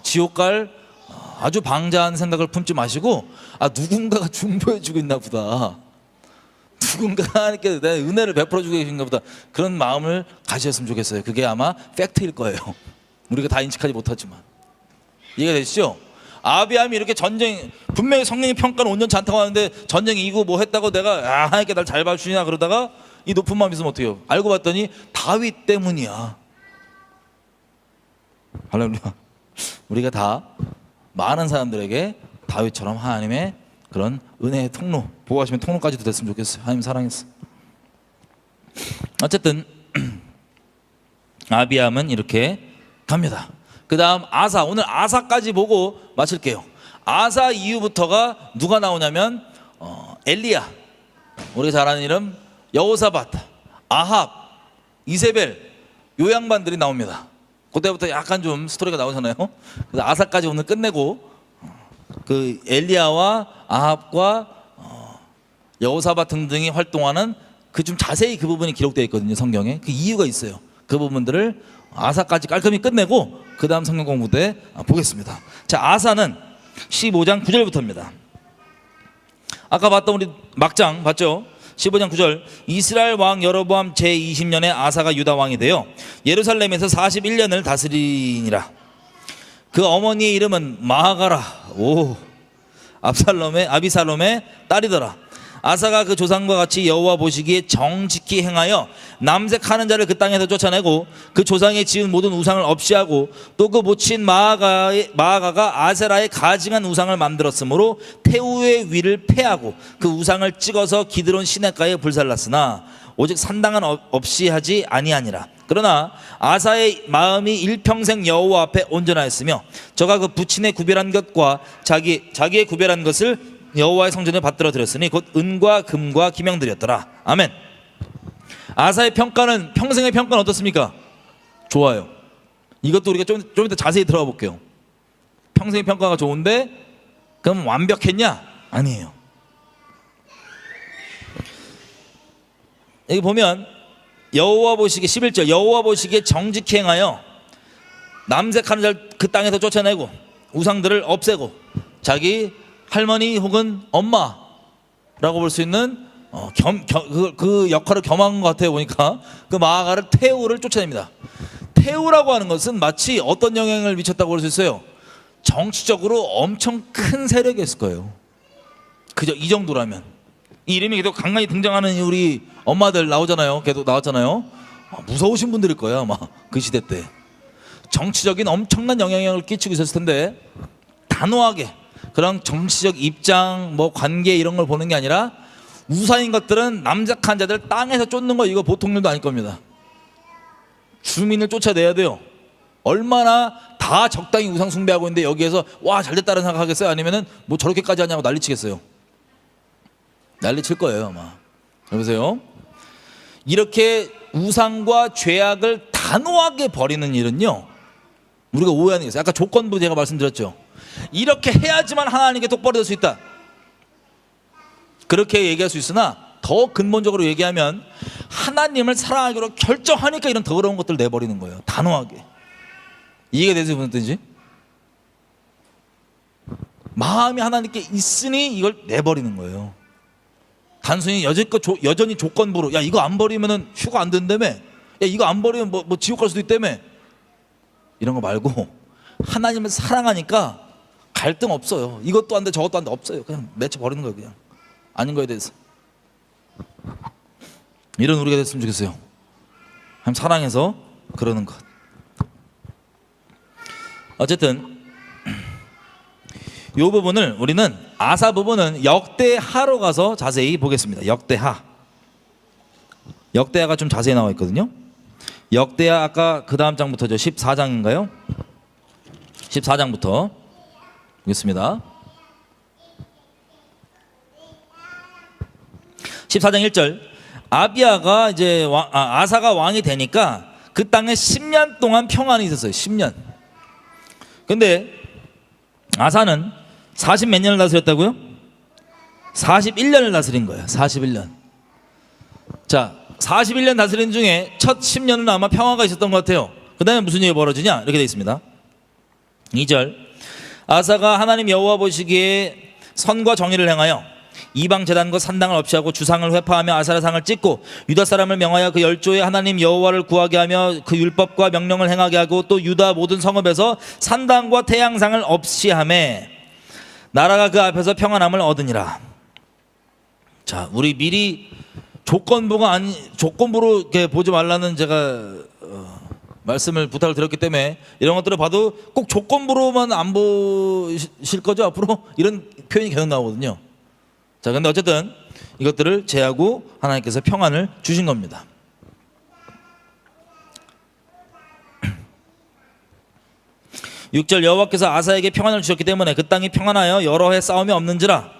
지옥 갈 아주 방자한 생각을 품지 마시고, 아 누군가가 중보해주고 있나 보다, 누군가 이렇게 내 은혜를 베풀어주고 계신가 보다, 그런 마음을 가지셨으면 좋겠어요. 그게 아마 팩트일 거예요. 우리가 다 인식하지 못하지만. 이해가 되시죠? 아비함이 이렇게 전쟁, 분명히 성령의 평가는 온전치 않다고 하는데 전쟁 이기고 뭐 했다고 내가 하나님께 날 잘 봐주시냐 그러다가 이 높은 마음 있으면 어떡해요? 알고 봤더니 다윗 때문이야. 할렐루야. 우리가 다 많은 사람들에게 다윗처럼 하나님의 그런 은혜의 통로, 보호하시면 통로까지도 됐으면 좋겠어요. 하나님 사랑했어. 어쨌든 아비함은 이렇게 갑니다. 그 다음 아사, 오늘 아사까지 보고 마칠게요. 아사 이후부터가 누가 나오냐면 엘리야, 우리가 잘 아는 이름 여호사밧, 아합, 이세벨, 요 양반들이 나옵니다. 그때부터 약간 좀 스토리가 나오잖아요. 그래서 아사까지 오늘 끝내고 그 엘리야와 아합과 여호사밧 등등이 활동하는 그 좀 자세히 그 부분이 기록되어 있거든요, 성경에. 그 이유가 있어요. 그 부분들을 아사까지 깔끔히 끝내고 그 다음 성경 공부 때 보겠습니다. 자, 아사는 15장 9절부터입니다. 아까 봤던 우리 막장 봤죠? 15장 9절, 이스라엘 왕 여로보암 제20년에 아사가 유다 왕이 되어 예루살렘에서 41년을 다스리니라. 그 어머니의 이름은 마하가라, 아비살롬의 딸이더라. 아사가 그 조상과 같이 여호와 보시기에 정직히 행하여 남색하는 자를 그 땅에서 쫓아내고 그 조상이 지은 모든 우상을 없이하고 또 그 모친 마하가가 아세라의 가증한 우상을 만들었으므로 태우의 위를 패하고 그 우상을 찍어서 기드론 시냇가에 불살랐으나 오직 산당은 없이 하지 아니하니라. 그러나 아사의 마음이 일평생 여호와 앞에 온전하였으며 저가 그 부친의 구별한 것과 자기의 구별한 것을 여호와의 성전에 받들어 드렸으니 곧 은과 금과 기명들이었더라. 아멘. 아사의 평가는, 평생의 평가는 어떻습니까? 좋아요. 이것도 우리가 좀 이따 자세히 들어가 볼게요. 평생의 평가가 좋은데 그럼 완벽했냐? 아니에요. 여기 보면 여호와 보시기에 11절, 여호와 보시기에 정직히 행하여 남색하는 자를 그 땅에서 쫓아내고 우상들을 없애고 자기 할머니 혹은 엄마라고 볼 수 있는 그 역할을 겸한 것 같아요. 보니까 그 마하가를 태우를 쫓아냅니다. 태우라고 하는 것은 마치 어떤 영향을 미쳤다고 볼 수 있어요? 정치적으로 엄청 큰 세력이었을 거예요. 그저 이 정도라면. 이 이름이 계속 간간히 등장하는 우리 엄마들 나오잖아요. 계속 나왔잖아요. 무서우신 분들일 거예요, 아마 그 시대 때. 정치적인 엄청난 영향력을 끼치고 있었을 텐데 단호하게 그런 정치적 입장, 뭐 관계 이런 걸 보는 게 아니라 우상인 것들은 남작한 자들 땅에서 쫓는 거, 이거 보통 일도 아닐 겁니다. 주민을 쫓아내야 돼요. 얼마나 다 적당히 우상 숭배하고 있는데 여기에서 와 잘됐다는 생각하겠어요? 아니면은 뭐 저렇게까지 하냐고 난리치겠어요? 난리칠 거예요, 아마. 여보세요? 이렇게 우상과 죄악을 단호하게 버리는 일은요, 우리가 오해하는 게 있어요. 아까 조건부 제가 말씀드렸죠. 이렇게 해야지만 하나님께 똑바로 될 수 있다, 그렇게 얘기할 수 있으나 더 근본적으로 얘기하면 하나님을 사랑하기로 결정하니까 이런 더러운 것들을 내버리는 거예요. 단호하게. 이해가 되세요? 무슨 뜻인지? 마음이 하나님께 있으니 이걸 내버리는 거예요. 단순히 여전히 조건부로, 야 이거 안 버리면은 휴가 안 된다며, 야 이거 안 버리면 뭐 지옥 갈 수도 있다며, 이런 거 말고 하나님을 사랑하니까 갈등 없어요. 이것도 안 돼 저것도 안 돼, 없어요. 그냥 맺혀 버리는 거예요. 그냥 아닌 거에 대해서. 이런 우리가 됐으면 좋겠어요. 하나님 사랑해서 그러는 것. 어쨌든 이 부분을 우리는 아사 부분은 역대하로 가서 자세히 보겠습니다. 역대하가 좀 자세히 나와 있거든요. 역대하 아까 그 다음 장부터죠. 14장인가요? 14장부터 보겠습니다. 14장 1절. 아비야가 이제 아사가 왕이 되니까 그 땅에 10년 동안 평안이 있었어요. 10년. 근데 아사는 40 몇 년을 다스렸다고요? 41년을 다스린 거예요. 41년. 자, 41년 다스린 중에 첫 10년은 아마 평화가 있었던 것 같아요. 그 다음에 무슨 일이 벌어지냐? 이렇게 되어 있습니다. 2절. 아사가 하나님 여호와 보시기에 선과 정의를 행하여 이방 제단과 산당을 없이 하고 주상을 회파하며 아사라 상을 찍고 유다 사람을 명하여 그 열조에 하나님 여호와를 구하게 하며 그 율법과 명령을 행하게 하고 또 유다 모든 성읍에서 산당과 태양상을 없이 하매 나라가 그 앞에서 평안함을 얻으니라. 자, 우리 미리 조건부로 이렇게 보지 말라는 제가 말씀을 부탁을 드렸기 때문에 이런 것들을 봐도 꼭 조건부로만 안 보실 거죠 앞으로? 이런 표현이 계속 나오거든요. 자, 근데 어쨌든 이것들을 제하고 하나님께서 평안을 주신 겁니다. (6절) 여호와께서 아사에게 평안을 주셨기 때문에 그 땅이 평안하여 여러 해 싸움이 없는지라.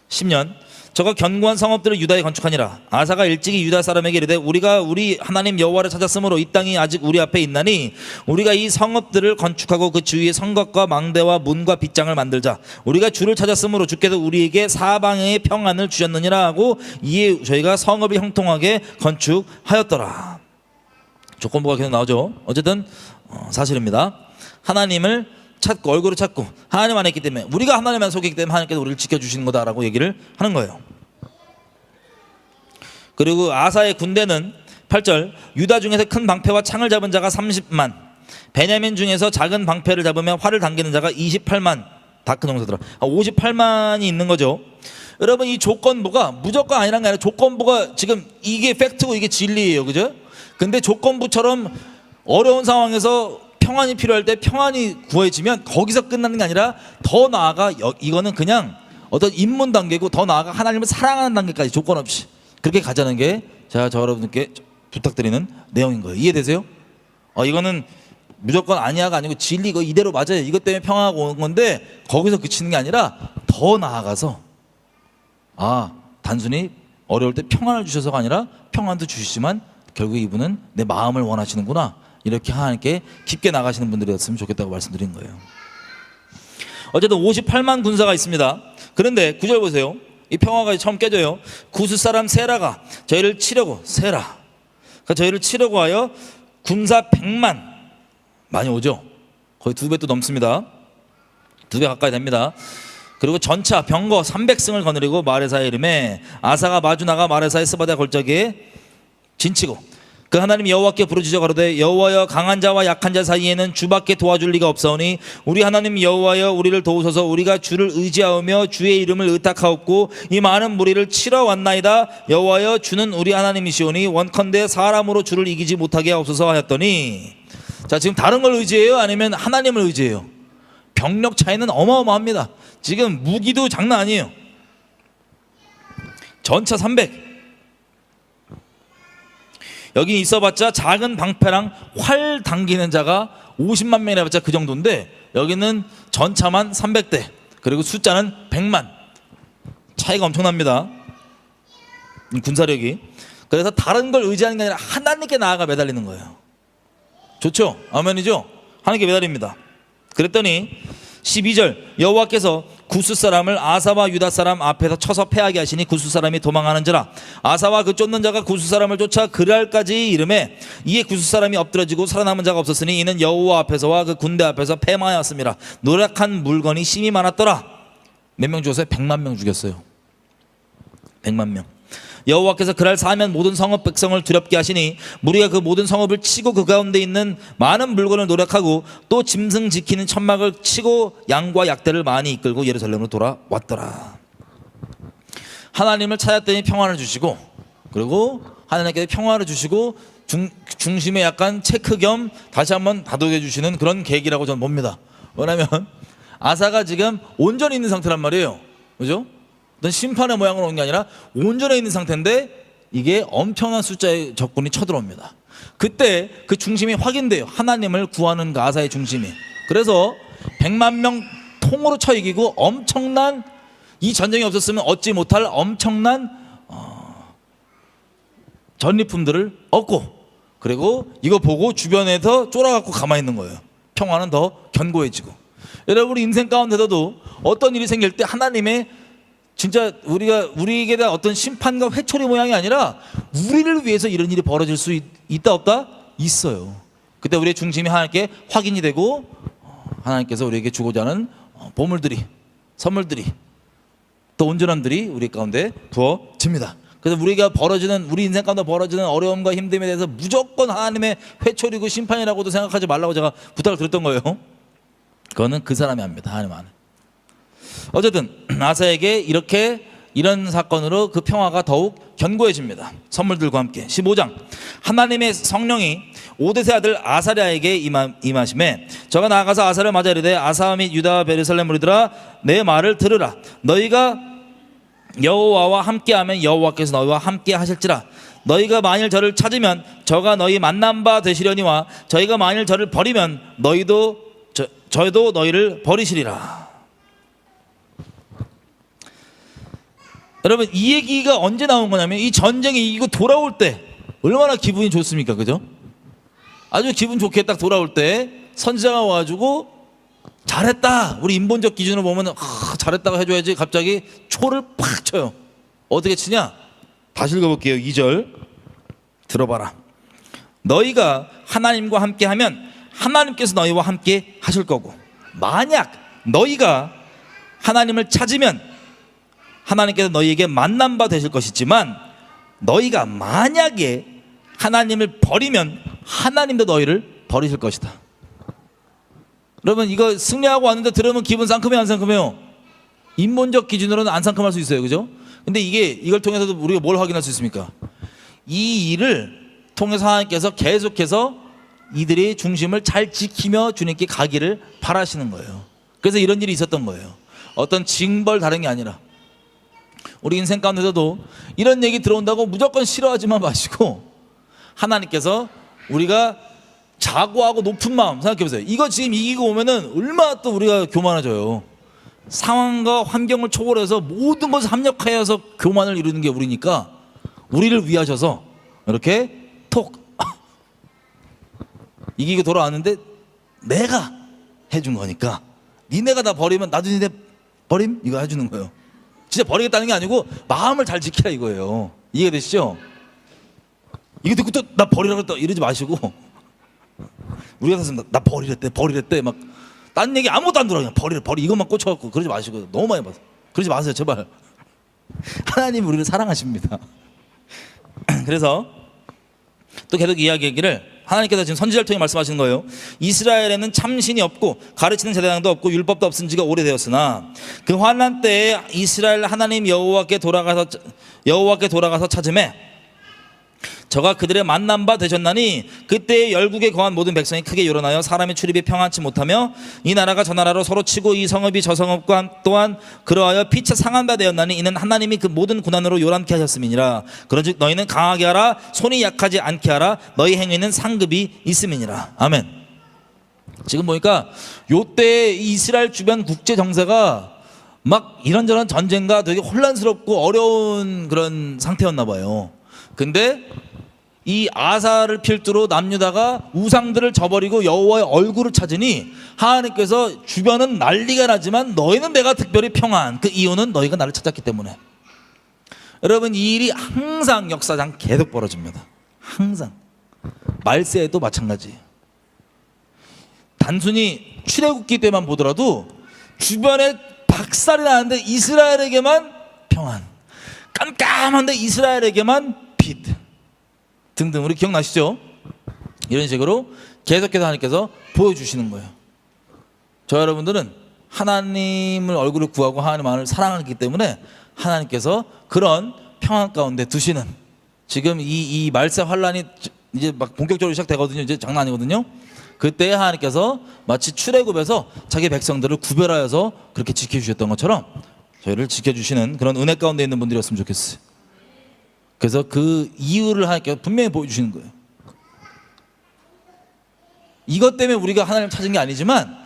10년 저가 견고한 성읍들을 유다에 건축하니라. 아사가 일찍이 유다 사람에게 이르되 우리가 우리 하나님 여호와를 찾았으므로 이 땅이 아직 우리 앞에 있나니 우리가 이 성읍들을 건축하고 그 주위에 성곽과 망대와 문과 빗장을 만들자. 우리가 주를 찾았으므로 주께서 우리에게 사방의 평안을 주셨느니라 하고 이에 저희가 성읍이 형통하게 건축하였더라. 조건부가 계속 나오죠. 어쨌든 사실입니다. 하나님을 찾고 얼굴을 찾고 하나님 안에 있기 때문에 우리가 하나님 안에 속이기 때문에 하나님께서 우리를 지켜주시는 거다라고 얘기를 하는 거예요. 그리고 아사의 군대는 8절 유다 중에서 큰 방패와 창을 잡은 자가 30만 베냐민 중에서 작은 방패를 잡으며 활을 당기는 자가 28만 다 큰 용사들아 58만이 있는 거죠. 여러분 이 조건부가 무조건 아니란 게 아니라 조건부가 지금 이게 팩트고 이게 진리예요. 그죠? 근데 조건부처럼 어려운 상황에서 평안이 필요할 때 평안이 구해지면 거기서 끝나는 게 아니라 더 나아가 이거는 그냥 어떤 입문 단계고 더 나아가 하나님을 사랑하는 단계까지 조건 없이 그렇게 가자는 게 제가 저 여러분께 부탁드리는 내용인 거예요. 이해되세요? 이거는 무조건 아니야가 아니고 진리 이거 이대로 맞아요. 이것 때문에 평화가 오는 건데 거기서 그치는 게 아니라 더 나아가서 단순히 어려울 때 평안을 주셔서가 아니라 평안도 주시지만 결국 이분은 내 마음을 원하시는구나. 이렇게 하나님께 깊게 나가시는 분들이었으면 좋겠다고 말씀드린 거예요. 어쨌든 58만 군사가 있습니다. 그런데 9절 보세요. 이 평화가 처음 깨져요. 구스 사람 세라가 저희를 치려고 저희를 치려고 하여 군사 100만 많이 오죠. 거의 2배 또 넘습니다. 2배 가까이 됩니다. 그리고 전차 병거 300승을 거느리고 마레사의 이름에 아사가 마주 나가 마레사의 스바다 골짜기에 진치고 그 하나님 여호와께 부르짖어 가로되 여호와여 강한 자와 약한 자 사이에는 주밖에 도와줄 리가 없사오니 우리 하나님 여호와여 우리를 도우소서. 우리가 주를 의지하오며 주의 이름을 의탁하옵고 이 많은 무리를 치러 왔나이다. 여호와여 주는 우리 하나님이시오니 원컨대 사람으로 주를 이기지 못하게 하옵소서 하였더니 자 지금 다른 걸 의지해요? 아니면 하나님을 의지해요? 병력 차이는 어마어마합니다. 지금 무기도 장난 아니에요. 전차 300 여기 있어봤자 작은 방패랑 활 당기는 자가 50만 명이라 봤자 그 정도인데 여기는 전차만 300대 그리고 숫자는 100만 차이가 엄청납니다. 군사력이. 그래서 다른 걸 의지하는 게 아니라 하나님께 나아가 매달리는 거예요. 좋죠? 아멘이죠? 하나님께 매달립니다. 그랬더니 12절 여호와께서 구스 사람을 아사와 유다 사람 앞에서 쳐서 패하게 하시니 구스 사람이 도망하는지라. 아사와 그 쫓는 자가 구스 사람을 쫓아 그랄까지 이름에 이에 구스 사람이 엎드러지고 살아남은 자가 없었으니 이는 여호와 앞에서와 그 군대 앞에서 패망하였습니다. 노력한 물건이 심히 많았더라. 몇 명 죽였어요? 100만 명 죽였어요. 100만 명. 여호와께서 그날 사면 모든 성읍 백성을 두렵게 하시니 무리가 그 모든 성읍을 치고 그 가운데 있는 많은 물건을 노력하고 또 짐승 지키는 천막을 치고 양과 약대를 많이 이끌고 예루살렘으로 돌아왔더라. 하나님을 찾았더니 평안을 주시고 그리고 하나님께 평화를 주시고 중심에 약간 체크 겸 다시 한번 다독여 주시는 그런 계기라고 저는 봅니다. 왜냐하면 아사가 지금 온전히 있는 상태란 말이에요. 그죠? 어떤 심판의 모양으로 온 게 아니라 온전히 있는 상태인데 이게 엄청난 숫자의 적군이 쳐들어옵니다. 그때 그 중심이 확인돼요. 하나님을 구하는 그 아사의 중심이. 그래서 100만 명 통으로 쳐 이기고 엄청난, 이 전쟁이 없었으면 얻지 못할 엄청난 전리품들을 얻고, 그리고 이거 보고 주변에서 쫄아갖고 가만히 있는 거예요. 평화는 더 견고해지고. 여러분 인생 가운데서도 어떤 일이 생길 때 하나님의 진짜 우리에게 대한 어떤 심판과 회초리 모양이 아니라 우리를 위해서 이런 일이 벌어질 수 있다 없다? 있어요. 그때 우리의 중심이 하나님께 확인이 되고 하나님께서 우리에게 주고자 하는 보물들이, 선물들이, 또 온전함들이 우리 가운데 부어집니다. 그래서 우리 인생 가운데 벌어지는 어려움과 힘듦에 대해서 무조건 하나님의 회초리고 심판이라고도 생각하지 말라고 제가 부탁을 드렸던 거예요. 그거는 그 사람이 합니다. 하나님 안 해. 어쨌든 아사에게 이런 사건으로 그 평화가 더욱 견고해집니다. 선물들과 함께. 15장, 하나님의 성령이 오뎃의 아들 아사랴에게 임하심에 저가 나아가서 아사를 맞아 이르되 아사 및 유다 베르살렘 무리들아 내 말을 들으라. 너희가 여호와와 함께하면 여호와께서 너희와 함께 하실지라. 너희가 만일 저를 찾으면 저가 너희 만난 바 되시려니와 저희가 만일 저를 버리면 저희도 너희를 버리시리라. 여러분 이 얘기가 언제 나온 거냐면 이 전쟁이 이기고 돌아올 때 얼마나 기분이 좋습니까? 그죠? 아주 기분 좋게 딱 돌아올 때 선지자가 와가지고 잘했다, 우리 인본적 기준으로 보면 잘했다고 해줘야지 갑자기 초를 팍 쳐요. 어떻게 치냐? 다시 읽어볼게요. 2절 들어봐라. 너희가 하나님과 함께하면 하나님께서 너희와 함께 하실 거고, 만약 너희가 하나님을 찾으면 하나님께서 너희에게 만난 바 되실 것이지만 너희가 만약에 하나님을 버리면 하나님도 너희를 버리실 것이다. 여러분 이거 승리하고 왔는데 들으면 기분 상큼해요, 안 상큼해요? 인본적 기준으로는 안 상큼할 수 있어요. 그죠? 근데 이걸 통해서도 우리가 뭘 확인할 수 있습니까? 이 일을 통해서 하나님께서 계속해서 이들의 중심을 잘 지키며 주님께 가기를 바라시는 거예요. 그래서 이런 일이 있었던 거예요. 어떤 징벌 다른 게 아니라. 우리 인생 가운데서도 이런 얘기 들어온다고 무조건 싫어하지만 마시고, 하나님께서 우리가 자고하고 높은 마음 생각해보세요. 이거 지금 이기고 오면은 얼마나 또 우리가 교만해져요. 상황과 환경을 초월해서 모든 것을 합력하여서 교만을 이루는 게 우리니까 우리를 위하셔서 이렇게 톡 이기고 돌아왔는데 내가 해준 거니까 니네가 다 버리면 나도 니네 버림? 이거 해주는 거예요. 진짜 버리겠다는 게 아니고 마음을 잘 지키라 이거예요. 이해가 되시죠? 이거 듣고 또 나 버리라고 또 이러지 마시고, 우리가 사실 나 버리랬대 막 딴 얘기 아무것도 안 들어, 그냥 버리 이것만 꽂혀갖고 그러지 마시고. 너무 많이 봐서 그러지 마세요 제발. 하나님 우리를 사랑하십니다. 그래서 또 계속 이야기를 하나님께서 지금 선지자를 통해 말씀하시는 거예요. 이스라엘에는 참신이 없고 가르치는 제사장도 없고 율법도 없은 지가 오래되었으나 그 환난 때에 이스라엘 하나님 여호와께 돌아가서 찾음에 저가 그들의 만난 바 되셨나니 그때의 열국에 거한 모든 백성이 크게 요란하여 사람의 출입이 평안치 못하며 이 나라가 저 나라로 서로 치고 이 성읍이 저 성읍과 또한 그러하여 피차 상한 바 되었나니 이는 하나님이 그 모든 고난으로 요란케 하셨음이니라. 그런즉 너희는 강하게 하라, 손이 약하지 않게 하라, 너희 행위는 상급이 있음이니라. 아멘. 지금 보니까 요때 이스라엘 주변 국제 정세가 막 이런저런 전쟁과 되게 혼란스럽고 어려운 그런 상태였나 봐요. 근데 이 아사를 필두로 남유다가 우상들을 저버리고 여호와의 얼굴을 찾으니 하나님께서 주변은 난리가 나지만 너희는 내가 특별히 평안. 그 이유는 너희가 나를 찾았기 때문에. 여러분 이 일이 항상 역사상 계속 벌어집니다. 항상. 말세에도 마찬가지예요. 단순히 출애굽기 때만 보더라도 주변에 박살이 나는데 이스라엘에게만 평안, 깜깜한데 이스라엘에게만 빛 등등. 우리 기억나시죠? 이런 식으로 계속해서 하나님께서 보여주시는 거예요. 저 여러분들은 하나님을 얼굴을 구하고 하나님을 사랑하기 때문에 하나님께서 그런 평안 가운데 두시는, 지금 이 말세 환란이 이제 막 본격적으로 시작되거든요. 이제 장난 아니거든요. 그때 하나님께서 마치 출애굽에서 자기 백성들을 구별하여서 그렇게 지켜주셨던 것처럼 저희를 지켜주시는 그런 은혜 가운데 있는 분들이었으면 좋겠어요. 그래서 그 이유를 하나님께서 분명히 보여주시는 거예요. 이것 때문에 우리가 하나님을 찾은 게 아니지만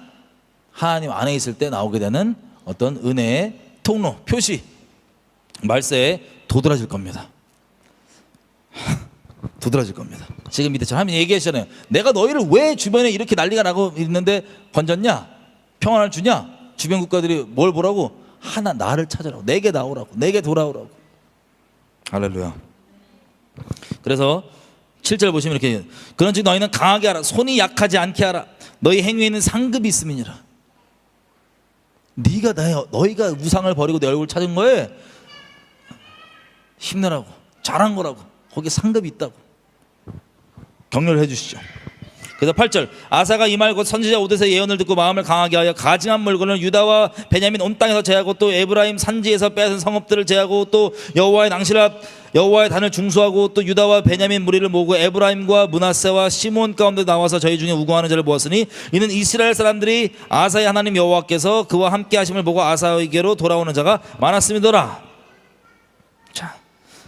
하나님 안에 있을 때 나오게 되는 어떤 은혜의 통로, 표시, 말세에 도드라질 겁니다. 도드라질 겁니다. 지금 밑에 하나님 얘기하시잖아요. 내가 너희를 왜 주변에 이렇게 난리가 나고 있는데 건졌냐? 평안을 주냐? 주변 국가들이 뭘 보라고? 하나 나를 찾으라고, 내게 나오라고, 내게 돌아오라고. 할렐루야. 그래서 7절 보시면 이렇게, 그런즉 너희는 강하게 하라, 손이 약하지 않게 하라. 너희 행위에는 상급이 있음이니라. 너희가 우상을 버리고 내 얼굴 찾은 거에 힘내라고, 잘한 거라고. 거기에 상급이 있다고 격려를 해주시죠. 그래서 8절, 아사가 이 말 곧 선지자 오데스의 예언을 듣고 마음을 강하게 하여 가증한 물건을 유다와 베냐민 온 땅에서 제하고 또 에브라임 산지에서 빼앗은 성읍들을 제하고 또 여호와의 낭실 앞 여호와의 단을 중수하고 또 유다와 베냐민 무리를 모으고 에브라임과 므낫세와 시몬 가운데 나와서 저희 중에 우고하는 자를 모았으니 이는 이스라엘 사람들이 아사의 하나님 여호와께서 그와 함께 하심을 보고 아사에게로 돌아오는 자가 많았음이더라. 자,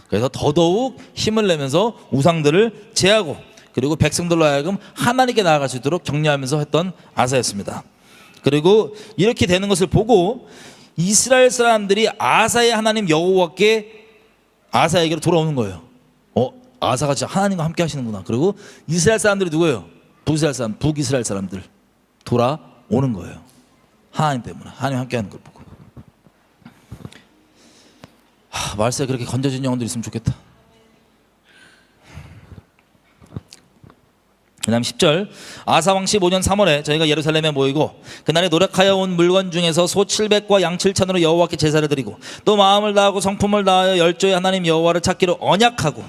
그래서 더더욱 힘을 내면서 우상들을 제하고 그리고 백성들로 하여금 하나님께 나아갈 수 있도록 격려하면서 했던 아사였습니다. 그리고 이렇게 되는 것을 보고 이스라엘 사람들이 아사의 하나님 여호와께 아사에게로 돌아오는 거예요. 아사가 진짜 하나님과 함께 하시는구나. 그리고 이스라엘 사람들이 누구예요? 북이스라엘 사람들 돌아오는 거예요. 하나님 때문에, 하나님 함께 하는 걸 보고. 말세에 그렇게 건져진 영혼들이 있으면 좋겠다. 그 다음 10절, 아사왕 15년 3월에 저희가 예루살렘에 모이고 그날에 노력하여 온 물건 중에서 소 700과 양 7천으로 여호와께 제사를 드리고 또 마음을 다하고 성품을 다하여 열조의 하나님 여호와를 찾기로 언약하고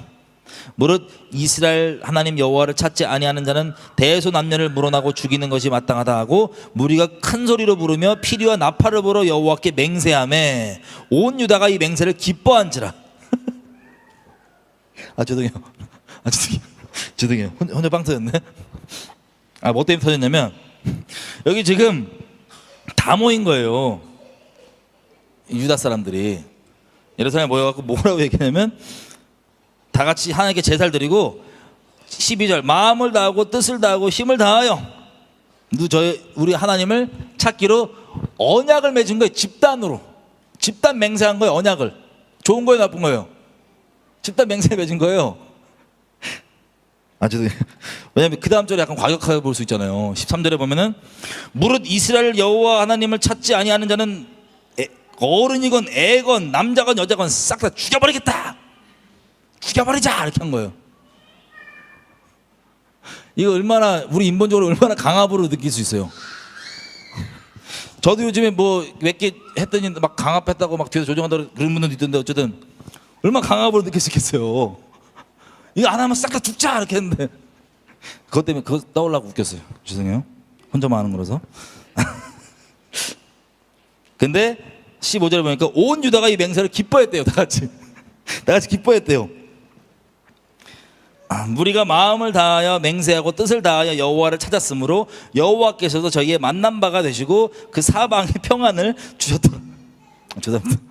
무릇 이스라엘 하나님 여호와를 찾지 아니하는 자는 대소남녀를 물어나고 죽이는 것이 마땅하다 하고 무리가 큰 소리로 부르며 피리와 나팔을 불어 여호와께 맹세하매 온 유다가 이 맹세를 기뻐한지라. 죄송해요. 혼자 빵 터졌네. 뭐 때문에 터졌냐면 여기 지금 다 모인 거예요. 유다 사람들이 예루살렘에 모여갖고 뭐라고 얘기하냐면 다 같이 하나님께 제사를 드리고 12절, 마음을 다하고 뜻을 다하고 힘을 다하여 우리 하나님을 찾기로 언약을 맺은 거예요. 집단 맹세한 거예요. 언약을. 좋은 거예요, 나쁜 거예요? 집단 맹세 맺은 거예요. 죄송해요. 왜냐면 그 다음 절에 약간 과격하게 볼 수 있잖아요. 13절에 보면은 무릇 이스라엘 여호와 하나님을 찾지 아니하는 자는 어른이건 애건 남자건 여자건 싹 다 죽여버리겠다. 죽여버리자 이렇게 한 거예요. 이거 얼마나 우리 인본적으로 얼마나 강압으로 느낄 수 있어요. 저도 요즘에 뭐 몇 개 했더니 막 강압했다고 막 뒤에서 조정한다고 그런 분들도 있던데 어쨌든 얼마나 강압으로 느낄 수 있겠어요. 이거 안 하면 싹 다 죽자 이렇게 했는데 그것 때문에 그거 떠올라고 웃겼어요. 죄송해요. 혼자만 하는 거라서. 근데 15절에 보니까 온 유다가 이 맹세를 기뻐했대요. 다 같이 기뻐했대요. 무리가 마음을 다하여 맹세하고 뜻을 다하여 여호와를 찾았으므로 여호와께서도 저희의 만난 바가 되시고 그 사방에 평안을 주셨더라. 죄송합니다.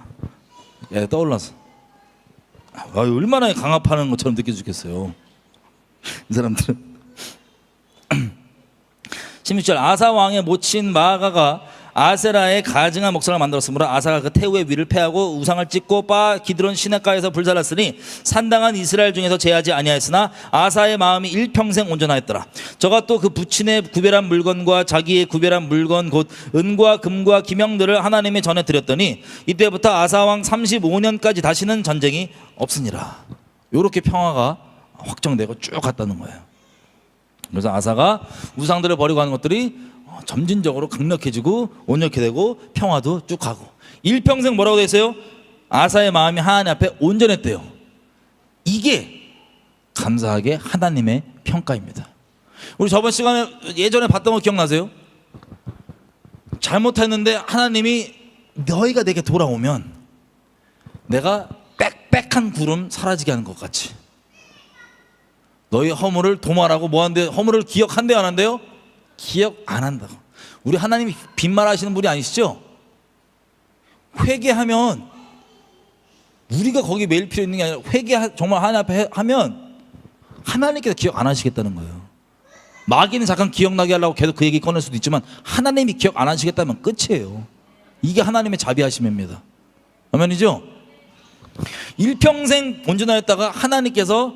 떠올라서 얼마나 강압하는 것처럼 느껴지겠어요. 이 사람들은. 16절, 아사 왕의 모친 마아가가 아세라의 가증한 목상을 만들었으므로 아사가 그 태우의 위를 패하고 우상을 찍고 기드론 시냇가에서 불살랐으니 산당한 이스라엘 중에서 제하지 아니하였으나 아사의 마음이 일평생 온전하였더라. 저가 또 그 부친의 구별한 물건과 자기의 구별한 물건 곧 은과 금과 기명들을 하나님의 전에 드렸더니 이때부터 아사왕 35년까지 다시는 전쟁이 없으니라. 요렇게 평화가 확정되고 쭉 갔다는 거예요. 그래서 아사가 우상들을 버리고 하는 것들이 점진적으로 강력해지고 온전케 되고 평화도 쭉 가고 일평생 뭐라고 돼 있어요? 아사의 마음이 하나님 앞에 온전했대요. 이게 감사하게 하나님의 평가입니다. 우리 저번 시간에 예전에 봤던 거 기억나세요? 잘못했는데 하나님이 너희가 내게 돌아오면 내가 빽빽한 구름 사라지게 하는 것 같이 너희 허물을 도말하고 뭐 한대? 허물을 기억한대요, 안 한대요? 기억 안 한다고. 우리 하나님이 빈말하시는 분이 아니시죠? 회개하면 우리가 거기 매일 필요 있는 게 아니라 정말 하나님 앞에 하면 하나님께서 기억 안 하시겠다는 거예요. 마귀는 잠깐 기억나게 하려고 계속 그 얘기 꺼낼 수도 있지만 하나님이 기억 안 하시겠다면 끝이에요. 이게 하나님의 자비하심입니다. 아멘이죠? 일평생 온전하였다가 하나님께서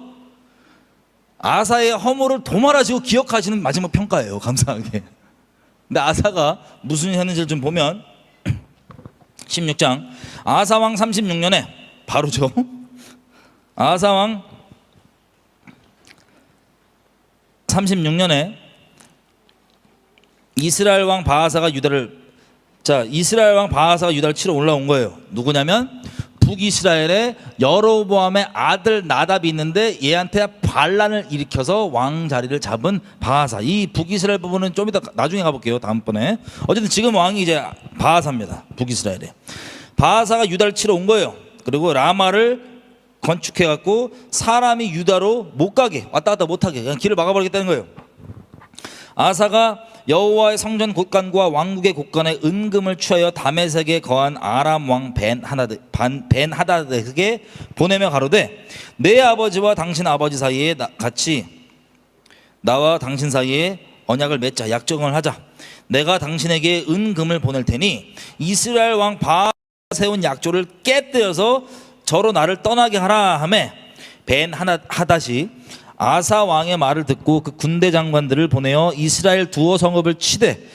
아사의 허물을 도말하시고 기억하시는 마지막 평가예요. 감사하게. 근데 아사가 무슨 일을 했는지를 좀 보면 16장 아사왕 36년에 바로죠. 아사왕 36년에 이스라엘 왕 바하사가 유다를 치러 올라온 거예요. 누구냐면 북이스라엘에 여로보암의 아들 나답이 있는데 얘한테 반란을 일으켜서 왕 자리를 잡은 바하사. 이 북이스라엘 부분은 좀 이따 나중에 가볼게요. 다음번에. 어쨌든 지금 왕이 이제 바하사입니다. 북이스라엘에. 바하사가 유다를 치러 온 거예요. 그리고 라마를 건축해갖고 사람이 유다로 못 가게, 왔다 갔다 못하게 그냥 길을 막아버리겠다는 거예요. 아사가 여호와의 성전 곳간과 왕국의 곳간에 은금을 취하여 다메섹에 거한 아람 왕 벤하닷에게 보내며 가로되 내 아버지와 당신 아버지 사이에 같이 나와 당신 사이에 언약을 맺자, 약정을 하자. 내가 당신에게 은금을 보낼 테니 이스라엘 왕 바하가 세운 약조를 깨뜨려서 저로 나를 떠나게 하라 하매 벤하닷이 아사 왕의 말을 듣고 그 군대 장관들을 보내어 이스라엘 두어 성읍을 치되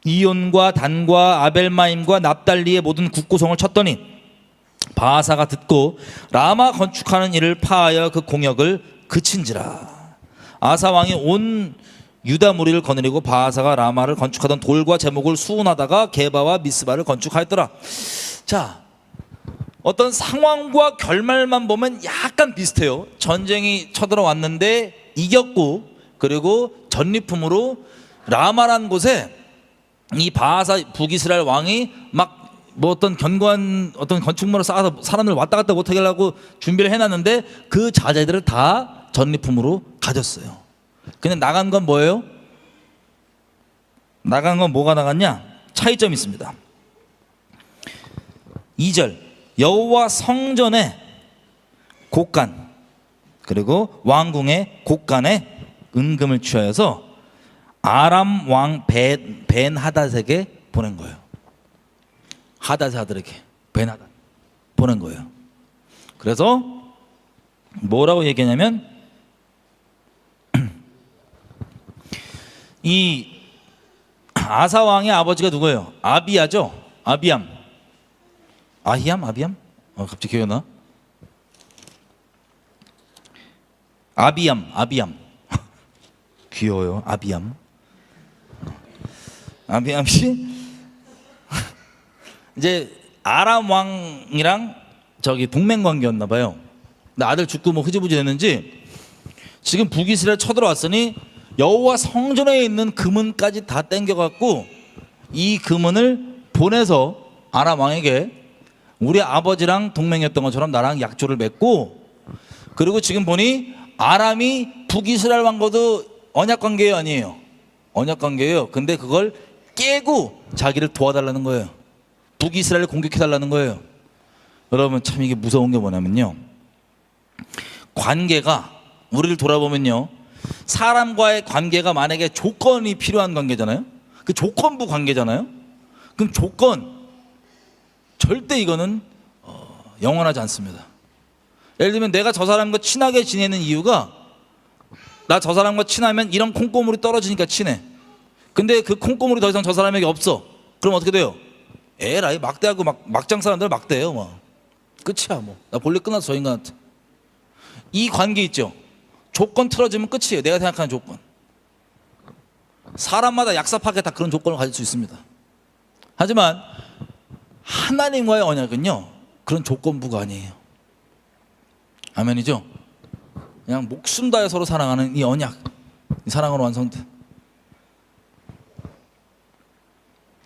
이온과 단과 아벨마임과 납달리의 모든 국고성을 쳤더니 바하사가 듣고 라마 건축하는 일을 파하여 그 공역을 그친지라. 아사 왕이 온 유다 무리를 거느리고 바하사가 라마를 건축하던 돌과 제목을 수운하다가 게바와 미스바를 건축하였더라. 자, 어떤 상황과 결말만 보면 약간 비슷해요. 전쟁이 쳐들어왔는데 이겼고, 그리고 전리품으로 라마라는 곳에 이 바하사 북이스라엘 왕이 막 뭐 어떤 견고한 어떤 건축물을 쌓아서 사람들 왔다 갔다 못하게 하려고 준비를 해놨는데 그 자재들을 다 전리품으로 가졌어요. 근데 나간 건 뭐예요? 나간 건 뭐가 나갔냐? 차이점이 있습니다. 2절 여호와 성전의 곳간 그리고 왕궁의 곳간에 은금을 취하여서 아람 왕 벤하닷에게 보낸 거예요. 하닷의 아들에게 벤하닷 보낸 거예요. 그래서 뭐라고 얘기하냐면 이 아사 왕의 아버지가 누구예요? 아비야죠. 아비암. 아비암? 갑자기 기억이 나? 아비암. 귀여워요. 아비암 씨 이제 아람 왕이랑 저기 동맹 관계였나 봐요. 근데 아들 죽고 뭐 흐지부지 됐는지 지금 북이스라엘 쳐들어왔으니 여호와 성전에 있는 금은까지 다 땡겨갖고 이 금은을 보내서 아람 왕에게 우리 아버지랑 동맹이었던 것처럼 나랑 약조를 맺고, 그리고 지금 보니 아람이 북이스라엘 왕과도 언약 관계예요, 아니에요? 언약 관계예요. 근데 그걸 깨고 자기를 도와달라는 거예요. 북이스라엘을 공격해달라는 거예요. 여러분 참 이게 무서운 게 뭐냐면요, 관계가 우리를 돌아보면요, 사람과의 관계가 만약에 조건이 필요한 관계잖아요. 그 조건부 관계잖아요. 그럼 조건 절대 이거는 영원하지 않습니다. 예를 들면 내가 저 사람과 친하게 지내는 이유가 나 저 사람과 친하면 이런 콩고물이 떨어지니까 친해. 근데 그 콩고물이 더 이상 저 사람에게 없어. 그럼 어떻게 돼요? 에라이 막대하고 막장 사람들 막대해요. 막 끝이야. 뭐 나 볼일 끝났어 저 인간한테. 이 관계 있죠. 조건 틀어지면 끝이에요. 내가 생각하는 조건. 사람마다 약사파게 다 그런 조건을 가질 수 있습니다. 하지만 하나님과의 언약은요 그런 조건부가 아니에요. 아멘이죠? 그냥 목숨 다해 서로 사랑하는 이 언약, 이 사랑으로 완성돼.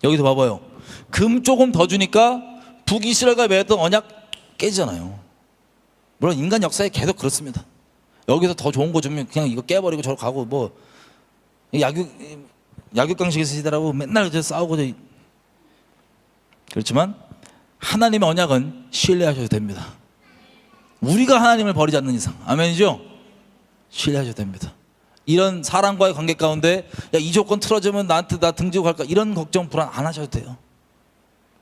여기서 봐봐요. 금 조금 더 주니까 북이스라엘과 맺었던 언약 깨지잖아요. 물론 인간 역사에 계속 그렇습니다. 여기서 더 좋은 거 주면 그냥 이거 깨버리고 저로 가고 뭐 약육강식의 시대라고 맨날 이제 싸우고. 그렇지만 하나님의 언약은 신뢰하셔도 됩니다. 우리가 하나님을 버리지 않는 이상. 아멘이죠? 신뢰하셔도 됩니다. 이런 사람과의 관계 가운데 이 조건 틀어지면 나한테 나 등지고 갈까, 이런 걱정 불안 안 하셔도 돼요.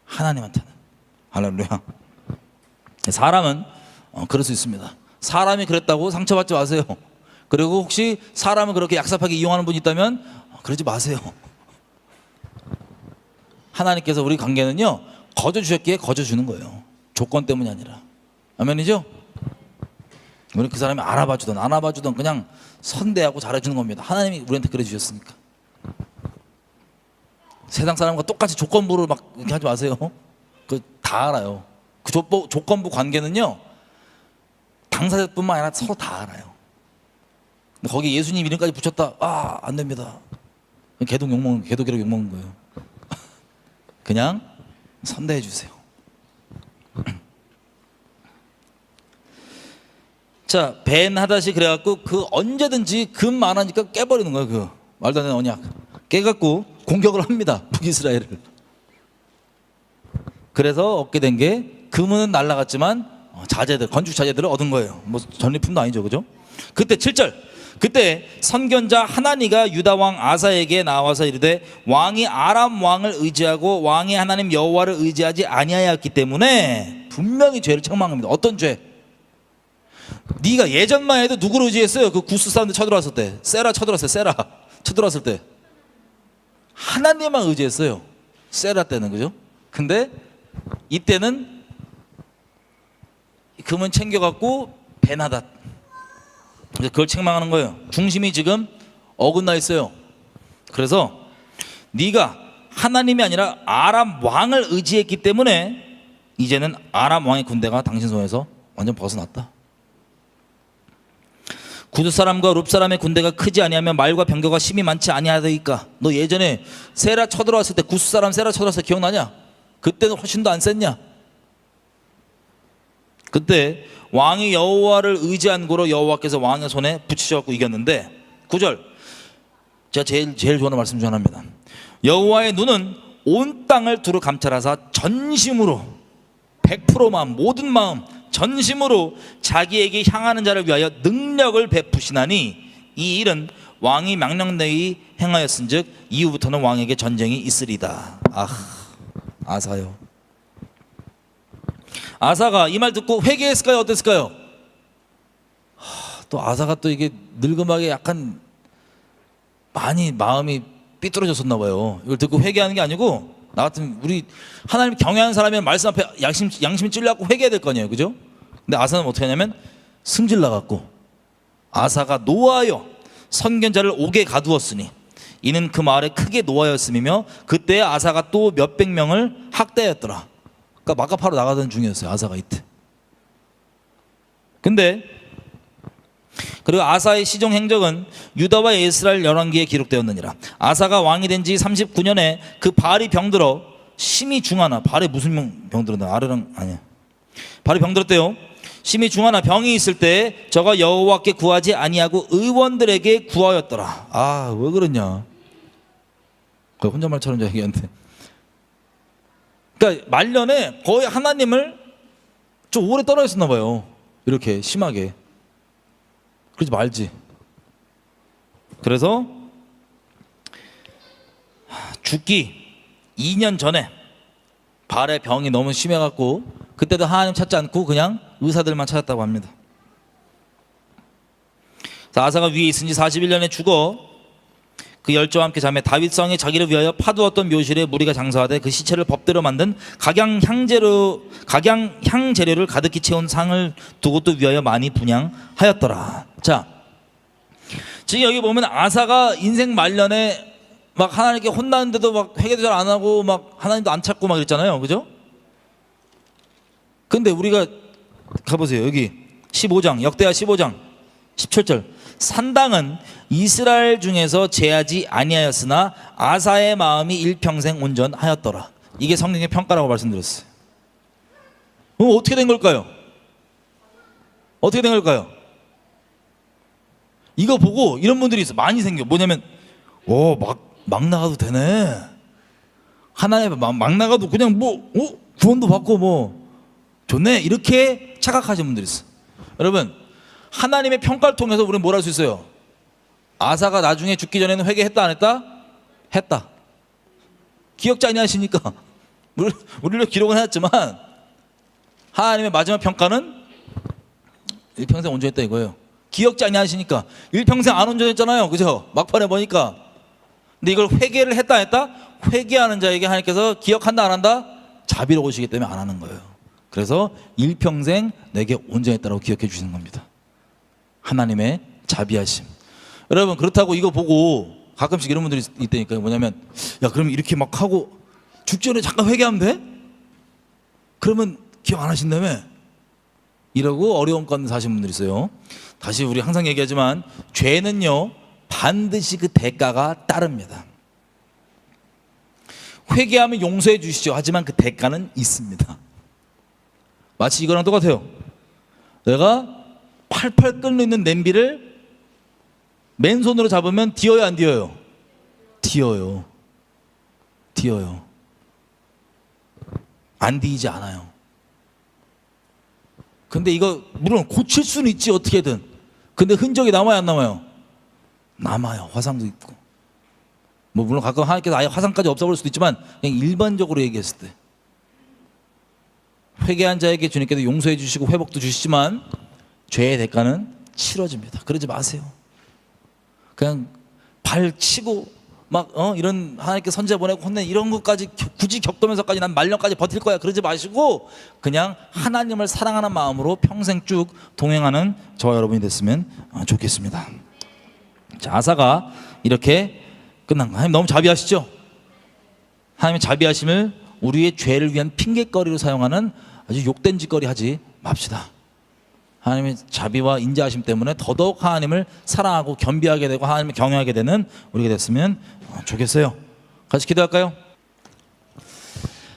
하나님한테는. 할렐루야. 사람은 그럴 수 있습니다. 사람이 그랬다고 상처받지 마세요. 그리고 혹시 사람을 그렇게 약삽하게 이용하는 분이 있다면 그러지 마세요. 하나님께서 우리 관계는요, 거저 주셨기에 거저 주는 거예요. 조건 때문이 아니라. 아멘이죠? 우리 그 사람이 알아봐 주던 안 알아봐 주던 그냥 선대하고 잘해주는 겁니다. 하나님이 우리한테 그래 주셨으니까. 세상 사람과 똑같이 조건부를 막 이렇게 하지 마세요. 그 다 알아요. 그 조건부 관계는요, 당사자뿐만 아니라 서로 다 알아요. 근데 거기 예수님 이름까지 붙였다, 안 됩니다. 개독이라고 욕먹는 거예요. 그냥 선대해 주세요. 자, 벤 하닷이 그래갖고 그 언제든지 금 많으니까 깨버리는 거예요. 그 말도 안 되는 언약 깨갖고 공격을 합니다, 북이스라엘을. 그래서 얻게 된 게 금은 날라갔지만 자재들, 건축 자재들을 얻은 거예요. 뭐 전리품도 아니죠, 그죠? 그때 7절, 그때 선견자 하나니가 유다 왕 아사에게 나와서 이르되 왕이 아람 왕을 의지하고 왕의 하나님 여호와를 의지하지 아니하였기 때문에 분명히 죄를 책망합니다. 어떤 죄? 네가 예전만 해도 누구를 의지했어요? 그 구스 사람들 쳐들어왔을 때, 세라 쳐들어왔을 때 하나님만 의지했어요. 세라 때는, 그죠? 근데 이때는 금은 챙겨갖고 벤하닷, 그걸 책망하는 거예요. 중심이 지금 어긋나 있어요. 그래서 네가 하나님이 아니라 아람 왕을 의지했기 때문에 이제는 아람 왕의 군대가 당신 손에서 완전 벗어났다. 구스 사람과 룹 사람의 군대가 크지 아니하면 말과 병거가 심히 많지 아니하더이까. 너 예전에 세라 쳐들어왔을 때, 구스 사람 세라 쳐들어왔을 때 기억나냐? 그때는 훨씬 더 안 셌냐? 그때 왕이 여호와를 의지한 고로 여호와께서 왕의 손에 붙이셔갖고 이겼는데, 9절, 제가 제일 좋아하는 말씀 중 하나입니다. 여호와의 눈은 온 땅을 두루 감찰하사 전심으로 100%만 모든 마음 전심으로 자기에게 향하는 자를 위하여 능력을 베푸시나니 이 일은 왕이 명령되이 행하였은즉 이후부터는 왕에게 전쟁이 있으리다. 아사요. 아사가 이 말 듣고 회개했을까요? 어땠을까요? 또 아사가 또 이게 늙음하게 약간 많이 마음이 삐뚤어졌었나 봐요. 이걸 듣고 회개하는 게 아니고, 나 같으면 우리 하나님 경외하는 사람이면 말씀 앞에 양심이 찔려갖고 회개해야 될 거 아니에요, 그죠? 근데 아사는 어떻게 하냐면 승질 나갖고 아사가 노하여 선견자를 옥에 가두었으니 이는 그 마을에 크게 노하였음이며 그때 아사가 또 몇백 명을 학대하였더라. 그러니까 마카파로 나가던 중이었어요, 아사가 이때. 근데 그리고 아사의 시종 행적은 유다와 이스라엘 열왕기에 기록되었느니라. 아사가 왕이 된 지 39년에 그 발이 병들어 심히 중하나, 발에 무슨 병들었나? 아르랑 아니야. 발이 병들었대요. 심히 중하나 병이 있을 때 저가 여호와께 구하지 아니하고 의원들에게 구하였더라. 왜 그러냐? 혼잣말처럼 얘기했는데. 그러니까 말년에 거의 하나님을 좀 오래 떨어 있었나 봐요. 이렇게 심하게. 그러지 말지. 그래서 죽기 2년 전에 발에 병이 너무 심해갖고 그때도 하나님 찾지 않고 그냥 의사들만 찾았다고 합니다. 아사가 위에 있은 지 41년에 죽어 그 열조와 함께 자매 다윗성에 자기를 위하여 파두었던 묘실에 무리가 장사하되 그 시체를 법대로 만든 각양향 재료를 가득히 채운 상을 두고 또 위하여 많이 분향하였더라. 자, 지금 여기 보면 아사가 인생 말년에 막 하나님께 혼나는데도 막 회개도 잘 안 하고 막 하나님도 안 찾고 막 이랬잖아요, 그죠? 근데 우리가 가보세요. 여기 15장, 역대하 15장 17절, 산당은 이스라엘 중에서 제하지 아니하였으나 아사의 마음이 일평생 온전하였더라. 이게 성경의 평가라고 말씀드렸어요. 그럼 어떻게 된 걸까요? 어떻게 된 걸까요? 이거 보고 이런 분들이 있어. 많이 생겨. 뭐냐면 막 나가도 되네. 하나님의 막 나가도 그냥 구원도 받고 좋네. 이렇게 착각하시는 분들이 있어. 여러분, 하나님의 평가를 통해서 우리는 뭘 할 수 있어요? 아사가 나중에 죽기 전에는 회개했다 안 했다? 했다. 기억지 아니하시니까 우리를 기록은 해놨지만 하나님의 마지막 평가는 일평생 온전했다 이거예요. 기억지 아니하시니까 일평생 안 온전했잖아요. 그죠? 막판에 보니까. 근데 이걸 회개를 했다 안 했다? 회개하는 자에게 하나님께서 기억한다 안 한다? 자비로우시기 때문에 안 하는 거예요. 그래서 일평생 내게 온전했다라고 기억해 주시는 겁니다. 하나님의 자비하심. 여러분, 그렇다고 이거 보고 가끔씩 이런 분들이 있다니까요. 뭐냐면, 야, 그럼 이렇게 막 하고 죽기 전에 잠깐 회개하면 돼? 그러면 기억 안 하신다며? 이러고 어려움 가운데 사시는 분들이 있어요. 다시 우리 항상 얘기하지만 죄는요 반드시 그 대가가 따릅니다. 회개하면 용서해 주시죠. 하지만 그 대가는 있습니다. 마치 이거랑 똑같아요. 내가 팔팔 끓는 있는 냄비를 맨손으로 잡으면 뒤어요 안 뒤어요? 뒤어요. 안 뒤이지 않아요. 근데 이거 물론 고칠 수는 있지 어떻게든. 근데 흔적이 남아요 안 남아요? 남아요. 화상도 있고. 물론 가끔 하나님께서 아예 화상까지 없애버릴 수도 있지만 그냥 일반적으로 얘기했을 때 회개한 자에게 주님께서 용서해 주시고 회복도 주시지만 죄의 대가는 치러집니다. 그러지 마세요. 그냥 발 치고 막 이런 하나님께 선제 보내고 혼내 이런 것까지 굳이 겪으면서까지 난 말년까지 버틸 거야 그러지 마시고 그냥 하나님을 사랑하는 마음으로 평생 쭉 동행하는 저와 여러분이 됐으면 좋겠습니다. 자, 아사가 이렇게 끝난 거예요. 하나님 너무 자비하시죠? 하나님의 자비하심을 우리의 죄를 위한 핑계거리로 사용하는 아주 욕된 짓거리 하지 맙시다. 하나님의 자비와 인자하심 때문에 더더욱 하나님을 사랑하고 겸비하게 되고 하나님을 경외하게 되는 우리가 됐으면 좋겠어요. 같이 기도할까요?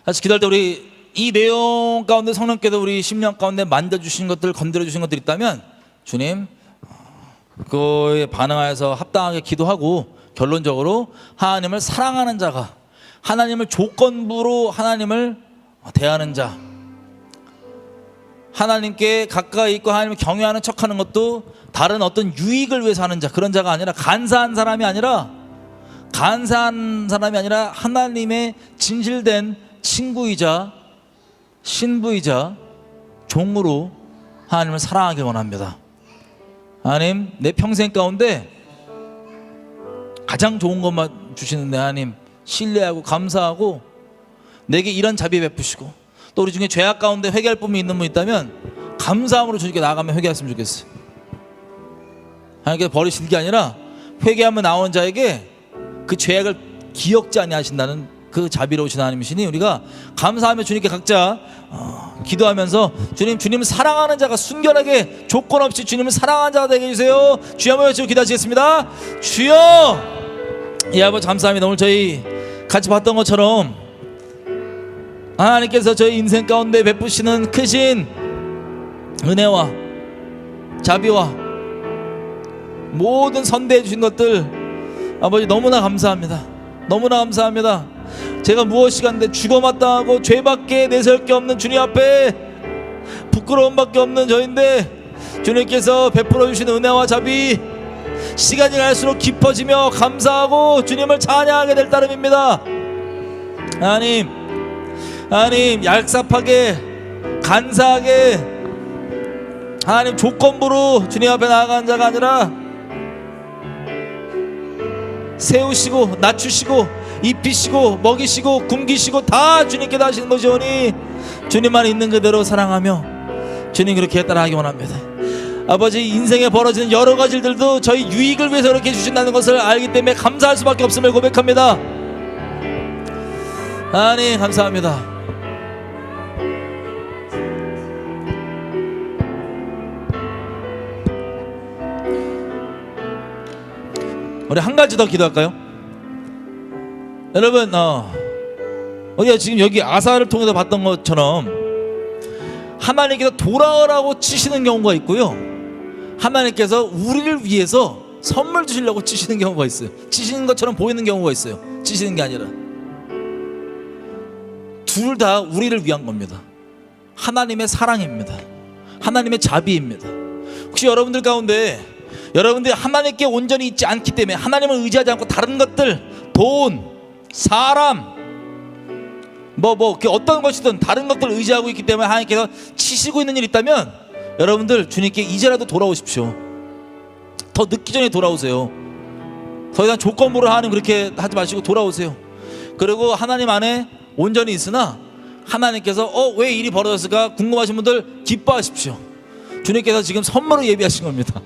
같이 기도할 때 우리 이 내용 가운데 성령께서 우리 심령 가운데 만져주신 것들, 건드려주신 것들이 있다면 주님 그거에 반응하여서 합당하게 기도하고 결론적으로 하나님을 사랑하는 자가 하나님을 조건부로 하나님을 대하는 자, 하나님께 가까이 있고 하나님을 경외하는 척하는 것도 다른 어떤 유익을 위해서 하는 자, 그런 자가 아니라 간사한 사람이 아니라 하나님의 진실된 친구이자 신부이자 종으로 하나님을 사랑하길 원합니다. 하나님, 내 평생 가운데 가장 좋은 것만 주시는데 하나님 신뢰하고 감사하고 내게 이런 자비 베푸시고 또 우리 중에 죄악 가운데 회개할 분이 있는 분 있다면 감사함으로 주님께 나아가며 회개했으면 좋겠어요. 하나님께서 버리시는 게 아니라 회개하며 나온 자에게 그 죄악을 기억지 아니하신다는 그 자비로우신 하나님이시니 우리가 감사하며 주님께 각자 기도하면서 주님을 사랑하는 자가 순결하게 조건 없이 주님을 사랑하는 자가 되게 해주세요. 주여 한번 외치고 기도하시겠습니다. 주여, 예 아버지 감사합니다. 오늘 저희 같이 봤던 것처럼 하나님께서 저희 인생 가운데 베푸시는 크신 은혜와 자비와 모든 선대해 주신 것들 아버지 너무나 감사합니다. 너무나 감사합니다. 제가 무엇이간데 죽어마땅하고 죄밖에 내세울 게 없는 주님 앞에 부끄러움밖에 없는 저인데 주님께서 베풀어 주시는 은혜와 자비 시간이 갈수록 깊어지며 감사하고 주님을 찬양하게 될 따름입니다. 하나님 얄삽하게 간사하게 하나님 조건부로 주님 앞에 나아가는 자가 아니라 세우시고 낮추시고 입히시고 먹이시고 굶기시고 다 주님께 다 하시는 것이오니 주님만 있는 그대로 사랑하며 주님 그렇게 따라하기 원합니다. 아버지 인생에 벌어지는 여러 가지 일들도 저희 유익을 위해서 이렇게 해주신다는 것을 알기 때문에 감사할 수밖에 없음을 고백합니다. 하나님 감사합니다. 우리 한 가지 더 기도할까요? 여러분 우리가 지금 여기 아사를 통해서 봤던 것처럼 하나님께서 돌아오라고 치시는 경우가 있고요, 하나님께서 우리를 위해서 선물 주시려고 치시는 경우가 있어요. 치시는 것처럼 보이는 경우가 있어요. 치시는 게 아니라. 둘 다 우리를 위한 겁니다. 하나님의 사랑입니다. 하나님의 자비입니다. 혹시 여러분들 가운데 여러분들이 하나님께 온전히 있지 않기 때문에, 하나님을 의지하지 않고 다른 것들, 돈, 사람, 어떤 것이든 다른 것들을 의지하고 있기 때문에 하나님께서 치시고 있는 일이 있다면, 여러분들 주님께 이제라도 돌아오십시오. 더 늦기 전에 돌아오세요. 더 이상 조건부로 하나님 그렇게 하지 마시고 돌아오세요. 그리고 하나님 안에 온전히 있으나 하나님께서 왜 일이 벌어졌을까 궁금하신 분들 기뻐하십시오. 주님께서 지금 선물을 예비하신 겁니다.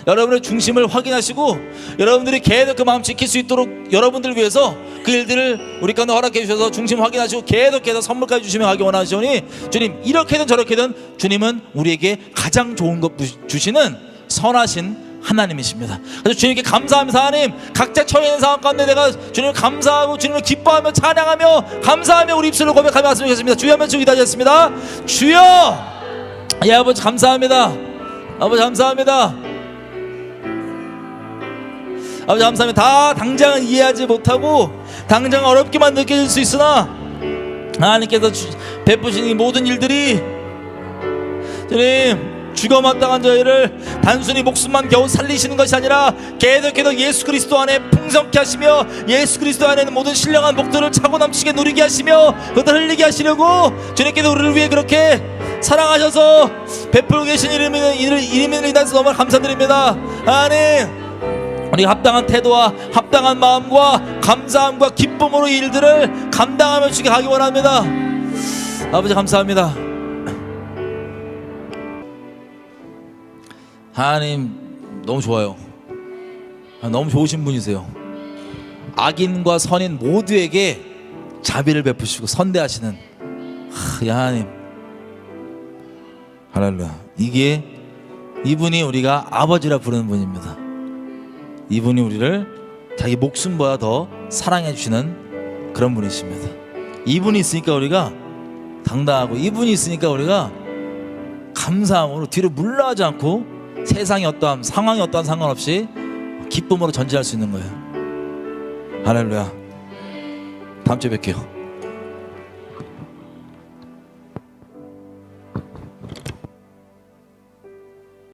여러분의 중심을 확인하시고 여러분들이 계속 그 마음 지킬 수 있도록 여러분들을 위해서 그 일들을 우리 가운데 허락해 주셔서 중심 확인하시고 계속해서 선물까지 주시며 가기 원하시오니, 주님 이렇게든 저렇게든 주님은 우리에게 가장 좋은 것 주시는 선하신 하나님이십니다. 그래서 주님께 감사하면서, 하나님 각자 처해 있는 상황 가운데 내가 주님을 감사하고 주님을 기뻐하며 찬양하며 감사하며 우리 입술로 고백하며 왔으면 좋겠습니다. 주여 한번 기도하셨습니다. 주여, 예 아버지 감사합니다. 아버지 감사합니다. 아버지 감사합니다. 다 당장은 이해하지 못하고 당장 어렵게만 느껴질 수 있으나 하나님께서 베푸신 이 모든 일들이, 주님 죽어 마땅한 저희를 단순히 목숨만 겨우 살리시는 것이 아니라 계속해서 예수 그리스도 안에 풍성케 하시며 예수 그리스도 안에는 모든 신령한 복들을 차고 넘치게 누리게 하시며 그것을 흘리게 하시려고 주님께서 우리를 위해 그렇게 사랑하셔서 베풀고 계신 이름을 인해서 너무 감사드립니다. 하나님, 우리 합당한 태도와 합당한 마음과 감사함과 기쁨으로 이 일들을 감당하며 주게 하기 원합니다. 아버지 감사합니다. 하나님 너무 좋아요. 너무 좋으신 분이세요. 악인과 선인 모두에게 자비를 베푸시고 선대하시는 하나님, 할렐루야. 이분이 우리가 아버지라 부르는 분입니다. 이분이 우리를 자기 목숨보다 더 사랑해 주시는 그런 분이십니다. 이분이 있으니까 우리가 당당하고, 이분이 있으니까 우리가 감사함으로 뒤로 물러가지 않고 세상의 어떠함, 상황이 어떠한 상관없이 기쁨으로 전진할 수 있는 거예요. 할렐루야. 다음 주에 뵐게요.